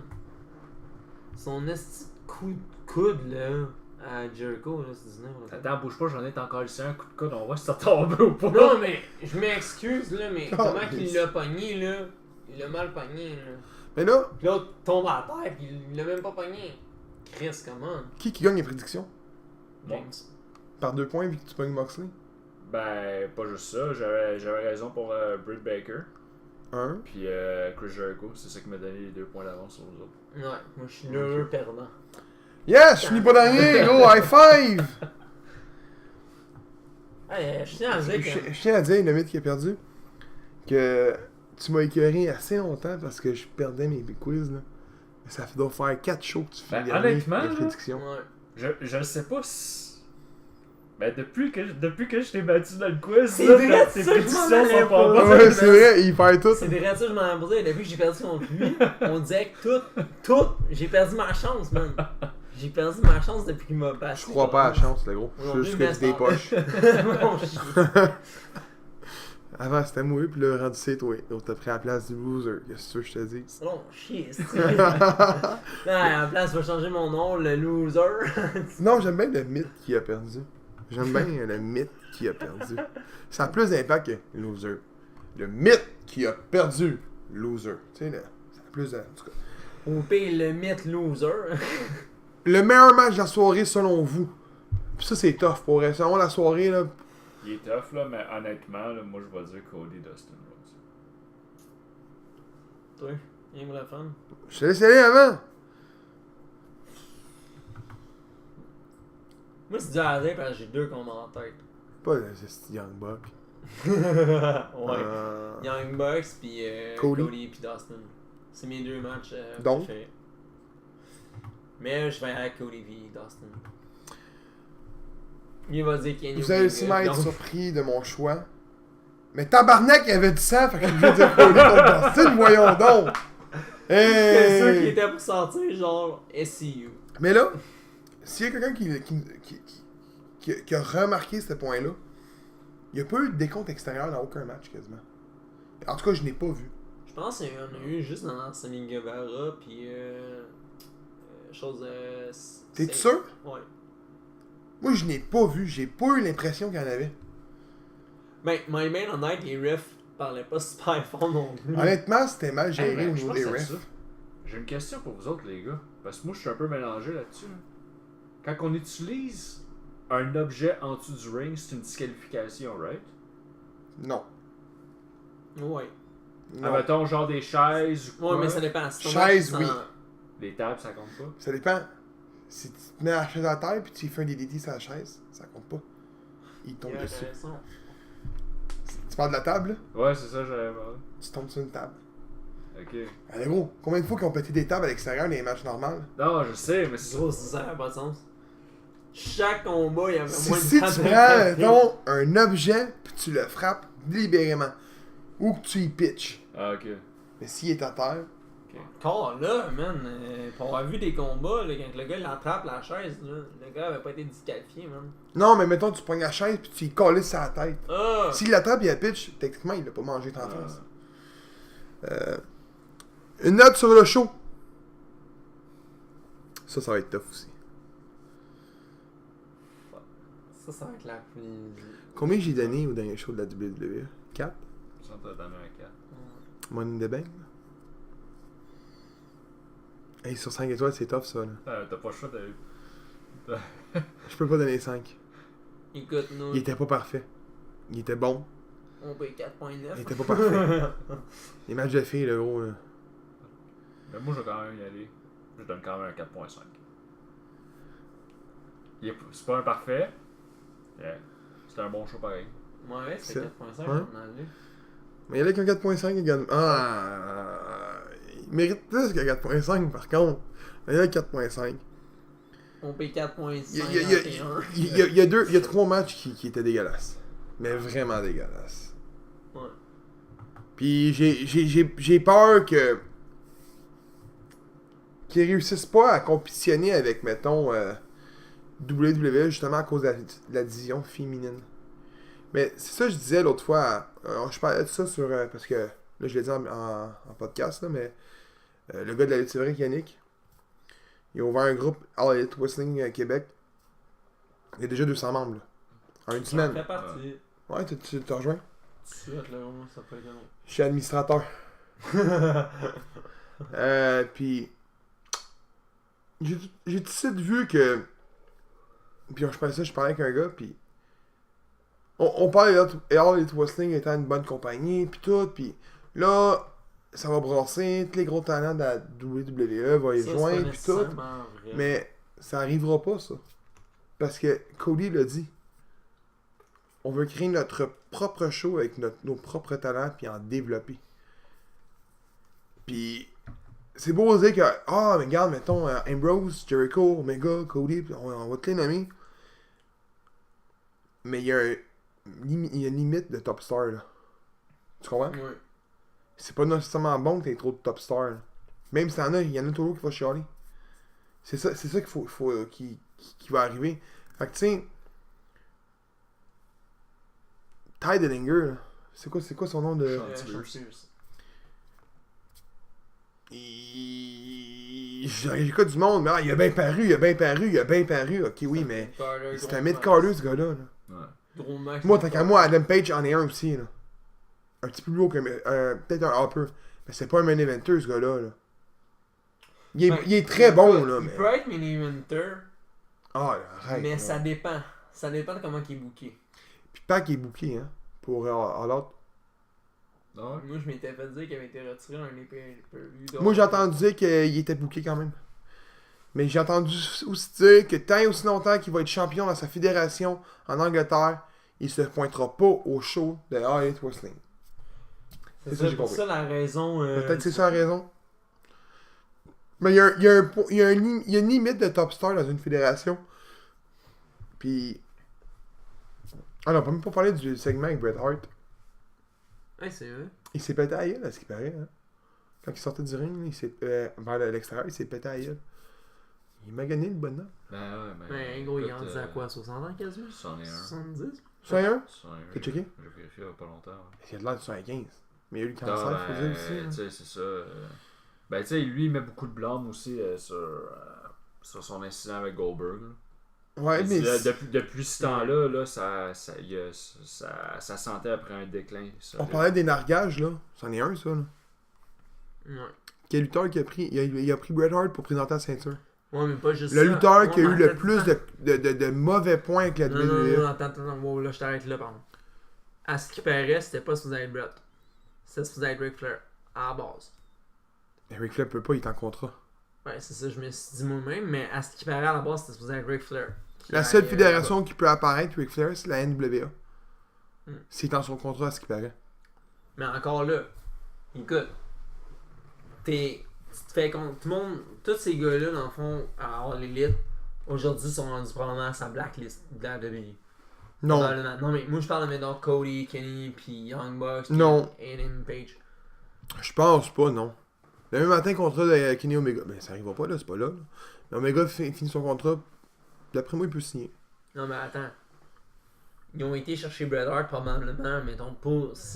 [SPEAKER 2] Son esti de coup de coude, là, à Jericho, là, c'est du n'importe quoi.
[SPEAKER 3] Attends, bouge pas, j'en ai encore laissé un coup de coude, on voit si ça tombe ou pas.
[SPEAKER 2] Non, mais je m'excuse, là, mais
[SPEAKER 1] Oh,
[SPEAKER 2] comment
[SPEAKER 1] mais
[SPEAKER 2] qu'il
[SPEAKER 1] c'est-
[SPEAKER 2] l'a pogné, là? Il l'a mal pogné, là.
[SPEAKER 1] Mais là,
[SPEAKER 2] Puis l'autre tombe à terre, puis il l'a même pas pogné. Chris, comment?
[SPEAKER 1] qui gagne les prédictions?
[SPEAKER 2] James.
[SPEAKER 1] Par 2 points vu que tu pognes Moxley?
[SPEAKER 3] Ben, pas juste ça, j'avais raison pour Britt Baker,
[SPEAKER 1] 1.
[SPEAKER 3] puis Chris Jericho, c'est ça qui m'a donné les 2 points d'avance sur les autres.
[SPEAKER 2] Ouais, moi je suis l'heureux perdant.
[SPEAKER 1] Yes! Je finis pas dernier, gros! High five!
[SPEAKER 2] Hey, je tiens à dire que.
[SPEAKER 1] Je tiens à dire, le mythe qui a perdu, que tu m'as écœuré assez longtemps parce que je perdais mes quiz, là. Ça doit faire 4 shows que tu fais
[SPEAKER 3] Ben,
[SPEAKER 1] dernier,
[SPEAKER 3] honnêtement,
[SPEAKER 1] les
[SPEAKER 3] là,
[SPEAKER 1] prédictions.
[SPEAKER 2] Ouais.
[SPEAKER 3] Je ne sais pas si... Ben, depuis que je t'ai battu dans le quiz,
[SPEAKER 2] C'est
[SPEAKER 3] là,
[SPEAKER 2] vrai,
[SPEAKER 3] tes
[SPEAKER 2] ça, je
[SPEAKER 3] prédictions
[SPEAKER 2] m'en allais
[SPEAKER 3] sont pas
[SPEAKER 2] pas.
[SPEAKER 3] bonnes.
[SPEAKER 1] Ouais, c'est vrai, il perd tout.
[SPEAKER 2] C'est vrai, ça, je m'en ai posé. Depuis que j'ai perdu contre lui, on disait que tout, j'ai perdu ma chance, man. J'ai perdu ma chance depuis qu'il m'a battu.
[SPEAKER 1] Je crois pas à la chance, le gros. Je
[SPEAKER 2] Aujourd'hui,
[SPEAKER 1] veux juste que tu
[SPEAKER 2] mais
[SPEAKER 1] dépoches.
[SPEAKER 2] Mon chien.
[SPEAKER 1] Avant, c'était moi, puis là, rendu c'est toi. Donc, t'as pris la place du loser. Qu'est-ce que je te dis?
[SPEAKER 2] C'est long, chier, c'est. Non, à la place, je vais changer mon nom, le loser.
[SPEAKER 1] Non, j'aime bien le mythe qui a perdu. J'aime bien le mythe qui a perdu. Ça a plus d'impact que loser. Le mythe qui a perdu. Loser. Tu sais, là, ça a plus de... En tout cas.
[SPEAKER 2] Au pire, le mythe loser.
[SPEAKER 1] Le meilleur match de la soirée selon vous. Puis ça, c'est tough pour elle. Selon la soirée, là.
[SPEAKER 3] Il est tough, là, mais honnêtement, là, moi, je vais dire Cody Dustin Rhodes.
[SPEAKER 2] Toi, rien pour la fun.
[SPEAKER 1] Je te laisse aller avant.
[SPEAKER 2] Moi, c'est dur à dire parce que j'ai 2 combats en tête.
[SPEAKER 1] Pas le Young Buck.
[SPEAKER 2] Ouais. Young Bucks puis
[SPEAKER 1] Cody.
[SPEAKER 2] Cody puis Dustin. C'est mes 2 matchs
[SPEAKER 1] Donc?
[SPEAKER 2] préférés. Mais je vais avec Cody puis Dustin. Il va dire qu'il y a
[SPEAKER 1] Vous allez sûrement être surpris de mon choix. Mais tabarnak, il avait du sang, fait que je veux dire Cody contre Dustin, voyons donc!
[SPEAKER 2] C'est sûr qu'il
[SPEAKER 1] Hey!
[SPEAKER 2] était pour sortir genre SCU.
[SPEAKER 1] Mais là, s'il y a quelqu'un qui a remarqué ce point-là, il n'y a pas eu de décompte extérieur dans aucun match quasiment. En tout cas, je n'ai pas vu.
[SPEAKER 2] Je pense qu'il y en a eu juste dans Sammy Guevara puis chose.
[SPEAKER 1] T'es sûr?
[SPEAKER 2] Ouais.
[SPEAKER 1] Moi, je n'ai pas vu. J'ai pas eu l'impression qu'il y en avait.
[SPEAKER 2] Ben, my man honnête, les refs parlaient pas super fort non plus.
[SPEAKER 1] Honnêtement, c'était mal
[SPEAKER 3] Hey,
[SPEAKER 1] géré
[SPEAKER 3] ben,
[SPEAKER 1] au
[SPEAKER 3] je
[SPEAKER 1] niveau
[SPEAKER 3] pense
[SPEAKER 1] des
[SPEAKER 3] à
[SPEAKER 1] refs.
[SPEAKER 3] ça. J'ai une question pour vous autres, les gars. Parce que moi, je suis un peu mélangé là-dessus. là. Quand on utilise un objet en dessous du ring, c'est une disqualification, right?
[SPEAKER 1] Non.
[SPEAKER 2] Ouais.
[SPEAKER 1] Non.
[SPEAKER 3] Mettons, genre des chaises ou quoi.
[SPEAKER 2] Ouais, mais ça dépend. Si ton
[SPEAKER 1] Chaise,
[SPEAKER 2] match,
[SPEAKER 1] oui.
[SPEAKER 3] Les tables, ça compte pas.
[SPEAKER 1] Ça dépend. Si tu te mets la chaise à terre puis tu fais un DDT sur la chaise, ça compte pas. Il tombe dessus. Tu parles de la table, là?
[SPEAKER 3] Ouais, c'est ça, j'avais parlé.
[SPEAKER 1] Tu tombes sur une table.
[SPEAKER 3] Ok.
[SPEAKER 1] Allez, gros, combien de fois qu'ils ont pété des tables à l'extérieur dans les matchs normaux?
[SPEAKER 3] Non, je sais, mais c'est
[SPEAKER 2] Gros, ça n'a pas de sens. Chaque combat, il y avait moins de
[SPEAKER 1] Si tu
[SPEAKER 2] temps de
[SPEAKER 1] prends,
[SPEAKER 2] péter.
[SPEAKER 1] mettons, un objet puis tu le frappes délibérément, ou que tu y pitches,
[SPEAKER 3] Ah, ok.
[SPEAKER 1] mais s'il est à terre,
[SPEAKER 2] Encore là, man, pour avoir vu des combats, là, quand le gars il attrape la chaise, là, le gars avait pas été disqualifié, man.
[SPEAKER 1] non, mais mettons, tu prends la chaise puis tu y colles sur la tête.
[SPEAKER 2] Ah!
[SPEAKER 1] S'il l'attrape et il pitch, techniquement, il l'a pas mangé tant face. Une note sur le show. Ça va être tough aussi.
[SPEAKER 2] Ça va être la plus.
[SPEAKER 1] Combien j'ai donné au dernier show de la WWE? 4?
[SPEAKER 3] Ça t'a donné un 4.
[SPEAKER 1] Money in the Bank? Hey, sur 5 étoiles, c'est tough ça. Là.
[SPEAKER 3] T'as pas le choix de.
[SPEAKER 1] Je peux pas donner 5.
[SPEAKER 2] Écoute, nous,
[SPEAKER 1] Il était pas parfait. Il était bon.
[SPEAKER 2] on paye 4.9.
[SPEAKER 1] Il était pas parfait. Les matchs de filles, le gros. Là.
[SPEAKER 3] Mais moi, je vais quand même y aller. Je donne quand même un 4.5. C'est pas un parfait. Yeah. C'est un bon show pareil.
[SPEAKER 2] Ouais, c'est
[SPEAKER 1] Ça.
[SPEAKER 2] 4.5,
[SPEAKER 1] Ouais.
[SPEAKER 2] on en a vu.
[SPEAKER 1] Mais il y a qu'un 4.5 également. Ah! Il mérite plus que 4.5 par contre. Mais il y a 4.5.
[SPEAKER 2] pompé 4.5
[SPEAKER 1] il y a 3 matchs qui étaient dégueulasses. Mais vraiment dégueulasses.
[SPEAKER 2] Ouais.
[SPEAKER 1] Puis j'ai peur qu'ils réussissent pas à compétitionner avec, mettons, WWE justement à cause de la division féminine. Mais c'est ça que je disais l'autre fois. Je parlais de ça sur. Parce que là, je l'ai dit en podcast, là, mais le gars de la lutte, c'est vrai, Yannick, il a ouvert un groupe All Elite Wrestling Québec. Il y a déjà 200 membres, là. En une
[SPEAKER 2] Ça
[SPEAKER 1] semaine.
[SPEAKER 2] fait partie.
[SPEAKER 1] Ouais, tu te rejoins?
[SPEAKER 2] Tu là, ça fait canon.
[SPEAKER 1] Je suis administrateur. Puis. J'ai tout de suite vu que. Puis je parlais avec un gars, puis. On parlait de All Elite Wrestling étant une bonne compagnie, puis tout, puis là, ça va brasser, tous les gros talents de la WWE vont y joindre, puis tout. Mais ça arrivera pas, ça. Parce que Cody l'a dit. On veut créer notre propre show avec nos propres talents, puis en développer. Puis, c'est beau de dire que, mais regarde, mettons, Ambrose, Jericho, Omega, Cody, on va te les nommer. Mais il y a une limite de top star, là. Tu comprends?
[SPEAKER 2] Ouais.
[SPEAKER 1] C'est pas nécessairement bon que t'aies trop de top stars, là. Même si il y en a toujours qui va chialer. C'est ça qu'il faut qui va arriver. Fait que, tu sais, Ty Dillinger, là, c'est quoi son nom de... J'écoute du monde, mais il a bien paru. Ok, oui, mais c'est un mid-carder, ce gars-là.
[SPEAKER 3] Ouais.
[SPEAKER 1] Moi, tant qu'à moi, Adam Page en est un aussi, là. Un petit peu plus haut que... peut-être un Hopper. Mais c'est pas un main eventer, ce gars-là, là. Il est très bon, là,
[SPEAKER 2] Il
[SPEAKER 1] mais...
[SPEAKER 2] peut être main eventer,
[SPEAKER 1] Ah, arrête.
[SPEAKER 2] mais
[SPEAKER 1] là.
[SPEAKER 2] ça dépend. Ça dépend de comment il est booké.
[SPEAKER 1] Puis Pac est booké, hein, pour All Out.
[SPEAKER 3] Ah ouais?
[SPEAKER 2] Moi, je m'étais fait dire qu'il avait été retiré dans les pay-per-view.
[SPEAKER 1] Moi, j'ai entendu dire qu'il était booké quand même. Mais j'ai entendu aussi dire que tant et aussi longtemps qu'il va être champion dans sa fédération en Angleterre, il se pointera pas au show de All Elite Wrestling.
[SPEAKER 2] C'est
[SPEAKER 1] ça,
[SPEAKER 2] ça,
[SPEAKER 1] j'ai
[SPEAKER 2] pour
[SPEAKER 1] compris.
[SPEAKER 2] ça la raison.
[SPEAKER 1] Peut-être c'est ça la raison. Mais il y a une limite de top star dans une fédération. Puis... Ah non, on peut même pas parler du segment avec Bret Hart.
[SPEAKER 2] Ouais, c'est vrai.
[SPEAKER 1] Il s'est pété à la gueule, à ce qui paraît. Hein. Quand il sortait du ring, vers l'extérieur, il s'est pété à la gueule. Il m'a gagné le bonhomme.
[SPEAKER 2] Ben, gros, il est rendu à quoi, 60 ans quasiment?
[SPEAKER 3] 101.
[SPEAKER 2] 70?
[SPEAKER 1] 101?
[SPEAKER 3] 101.
[SPEAKER 1] T'as checké?
[SPEAKER 3] J'ai vérifié il y a pas longtemps. Ouais.
[SPEAKER 1] Il a de l'air de 75. Mais il y a eu le cancer, il faut dire aussi.
[SPEAKER 3] Tu
[SPEAKER 1] Hein.
[SPEAKER 3] sais, c'est ça. Ben, tu sais, lui, il met beaucoup de blâme aussi sur son incident avec Goldberg. Là.
[SPEAKER 1] Ouais, mais...
[SPEAKER 3] Depuis ce temps-là, là, sa santé a pris un déclin.
[SPEAKER 1] On parlait des nargages, là. C'en est un, ça, là.
[SPEAKER 2] Ouais.
[SPEAKER 1] Quel lutteur qui a pris... Il a pris Bret Hart pour présenter la ceinture.
[SPEAKER 2] Ouais, mais pas juste
[SPEAKER 1] Le
[SPEAKER 2] ça.
[SPEAKER 1] lutteur qui a eu le
[SPEAKER 2] attends,
[SPEAKER 1] plus
[SPEAKER 2] attends.
[SPEAKER 1] de mauvais points avec la
[SPEAKER 2] Non,
[SPEAKER 1] WWE.
[SPEAKER 2] attends, wow, là, je t'arrête là, pardon. À ce qui paraît, c'était pas supposé être Brett. C'était supposé être Ric Flair, à la base.
[SPEAKER 1] Mais Ric Flair peut pas, il est en contrat.
[SPEAKER 2] Ouais, c'est ça, je me suis dit moi-même, mais à ce qui paraît, à la base, c'était supposé être Ric Flair.
[SPEAKER 1] La seule fédération qui peut apparaître, Ric Flair, c'est la NWA.
[SPEAKER 2] Hmm.
[SPEAKER 1] C'est dans son contrat, à ce qui paraît.
[SPEAKER 2] Mais encore là, écoute, tu te fais compte, tout le monde, tous ces gars-là, dans le fond, à All Elite, aujourd'hui, sont rendus probablement à sa blacklist de la WWE.
[SPEAKER 1] Non.
[SPEAKER 2] Probablement. Non, mais moi, je parle de maintenant Cody, Kenny, puis Young Bucks,
[SPEAKER 1] Non.
[SPEAKER 2] et Adam Page.
[SPEAKER 1] Je pense pas, non. Le même matin, contrat de Kenny Omega. Ben, ça arrivera pas, là, c'est pas là. Mais Omega finit son contrat. D'après moi, il peut signer.
[SPEAKER 2] Non, mais attends. Ils ont été chercher Bret Hart, probablement, mettons,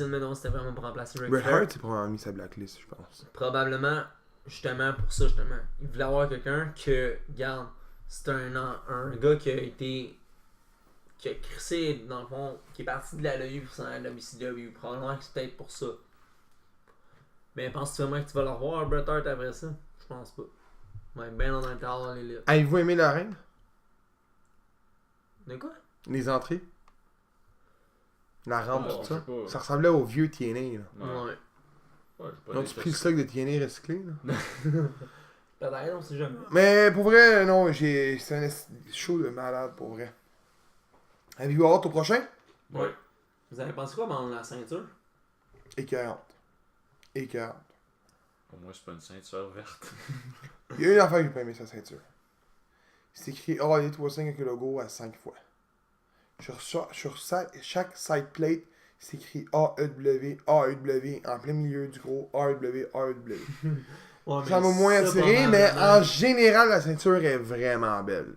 [SPEAKER 2] mettons, c'était vraiment pour remplacer Ric
[SPEAKER 1] Bret
[SPEAKER 2] Flair.
[SPEAKER 1] Hart, c'est probablement mis sa blacklist, je pense.
[SPEAKER 2] Probablement, justement, pour ça, justement. Il voulait avoir quelqu'un que, regarde, c'est un gars qui a été. Qui a crissé, dans le fond, qui est parti de la WWE pour s'en aller à la WCW. Probablement que c'est peut-être pour ça. Mais penses-tu vraiment que tu vas le revoir, Bret Hart, après ça? Je pense pas. Ouais, ben dans un temps, les luttes.
[SPEAKER 1] Avez-vous aimé la reine?
[SPEAKER 2] De quoi?
[SPEAKER 1] Les entrées? La rampe,
[SPEAKER 3] Ouais,
[SPEAKER 1] tout
[SPEAKER 3] je
[SPEAKER 1] ça?
[SPEAKER 3] sais pas.
[SPEAKER 1] Ça ressemblait au vieux TNA, là.
[SPEAKER 3] Ouais. Ouais, j'ai pas
[SPEAKER 1] Ils ont-tu pris le stock de TNA recyclé, là?
[SPEAKER 2] Peut-être, on sait jamais.
[SPEAKER 1] Mais pour vrai, non, c'est un show de malade, pour vrai. Avez-vous hâte au prochain?
[SPEAKER 3] Ouais.
[SPEAKER 2] Vous avez pensé quoi dans la ceinture?
[SPEAKER 1] Écœurante. Écœurante.
[SPEAKER 3] Pour moi, c'est pas une ceinture verte.
[SPEAKER 1] Il y a une affaire que j'ai pas aimé sa ceinture. c'est écrit All Elite Wrestling avec le logo à 5 fois. Sur chaque side plate, c'est écrit AEW, AEW, en plein milieu du gros AEW, AEW.
[SPEAKER 2] Ouais,
[SPEAKER 1] Ça m'a moins
[SPEAKER 2] ça,
[SPEAKER 1] attiré, mais
[SPEAKER 2] probablement.
[SPEAKER 1] en général, la ceinture est vraiment belle.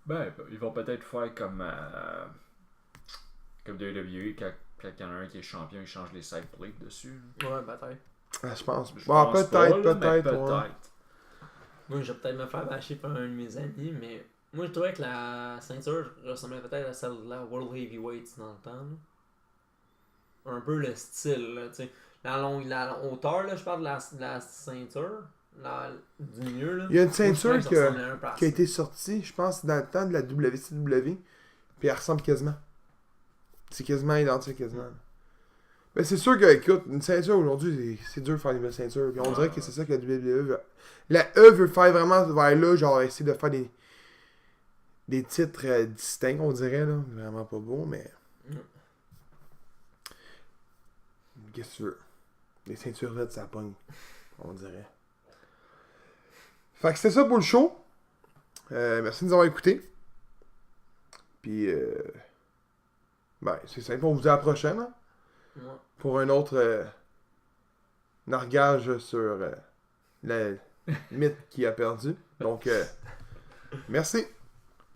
[SPEAKER 3] Ben, ils vont peut-être faire comme WWE, quand il y en a un qui est champion, ils changent les side plates dessus.
[SPEAKER 2] Ouais, peut-être.
[SPEAKER 1] Ah, je pense.
[SPEAKER 3] Je
[SPEAKER 1] Bon,
[SPEAKER 3] pense pas, là, mais
[SPEAKER 1] peut-être. Ouais.
[SPEAKER 2] Moi, je vais peut-être me faire bâcher par un de mes amis, mais moi, je trouvais que la ceinture ressemblait peut-être à celle de la World Heavyweight dans le temps. Là. Un peu le style, là, tu sais. La hauteur, là, je parle de la ceinture, du milieu. Là.
[SPEAKER 1] Il y a une
[SPEAKER 2] Moi, je trouvais
[SPEAKER 1] ceinture
[SPEAKER 2] que ça ressemblait un peu à
[SPEAKER 1] qui a
[SPEAKER 2] ça.
[SPEAKER 1] été sortie, je pense, dans le temps de la WCW, puis elle ressemble quasiment. C'est quasiment identique, quasiment. Mais c'est sûr que, écoute, une ceinture aujourd'hui, c'est dur de faire une nouvelle ceinture. Puis on dirait que c'est ça que la WWE veut. La E veut faire vraiment vers là, genre essayer de faire des titres distincts, on dirait, là. Vraiment pas beau, mais. Qu'est-ce que tu veux? Les ceintures là, ça pogne, on dirait. Fait que c'était ça pour le show. Merci de nous avoir écoutés. Puis, ben, c'est simple, on vous dit à la prochaine. Hein?
[SPEAKER 2] Ouais.
[SPEAKER 1] Pour un autre nargage sur le mythe qui a perdu. Donc, merci.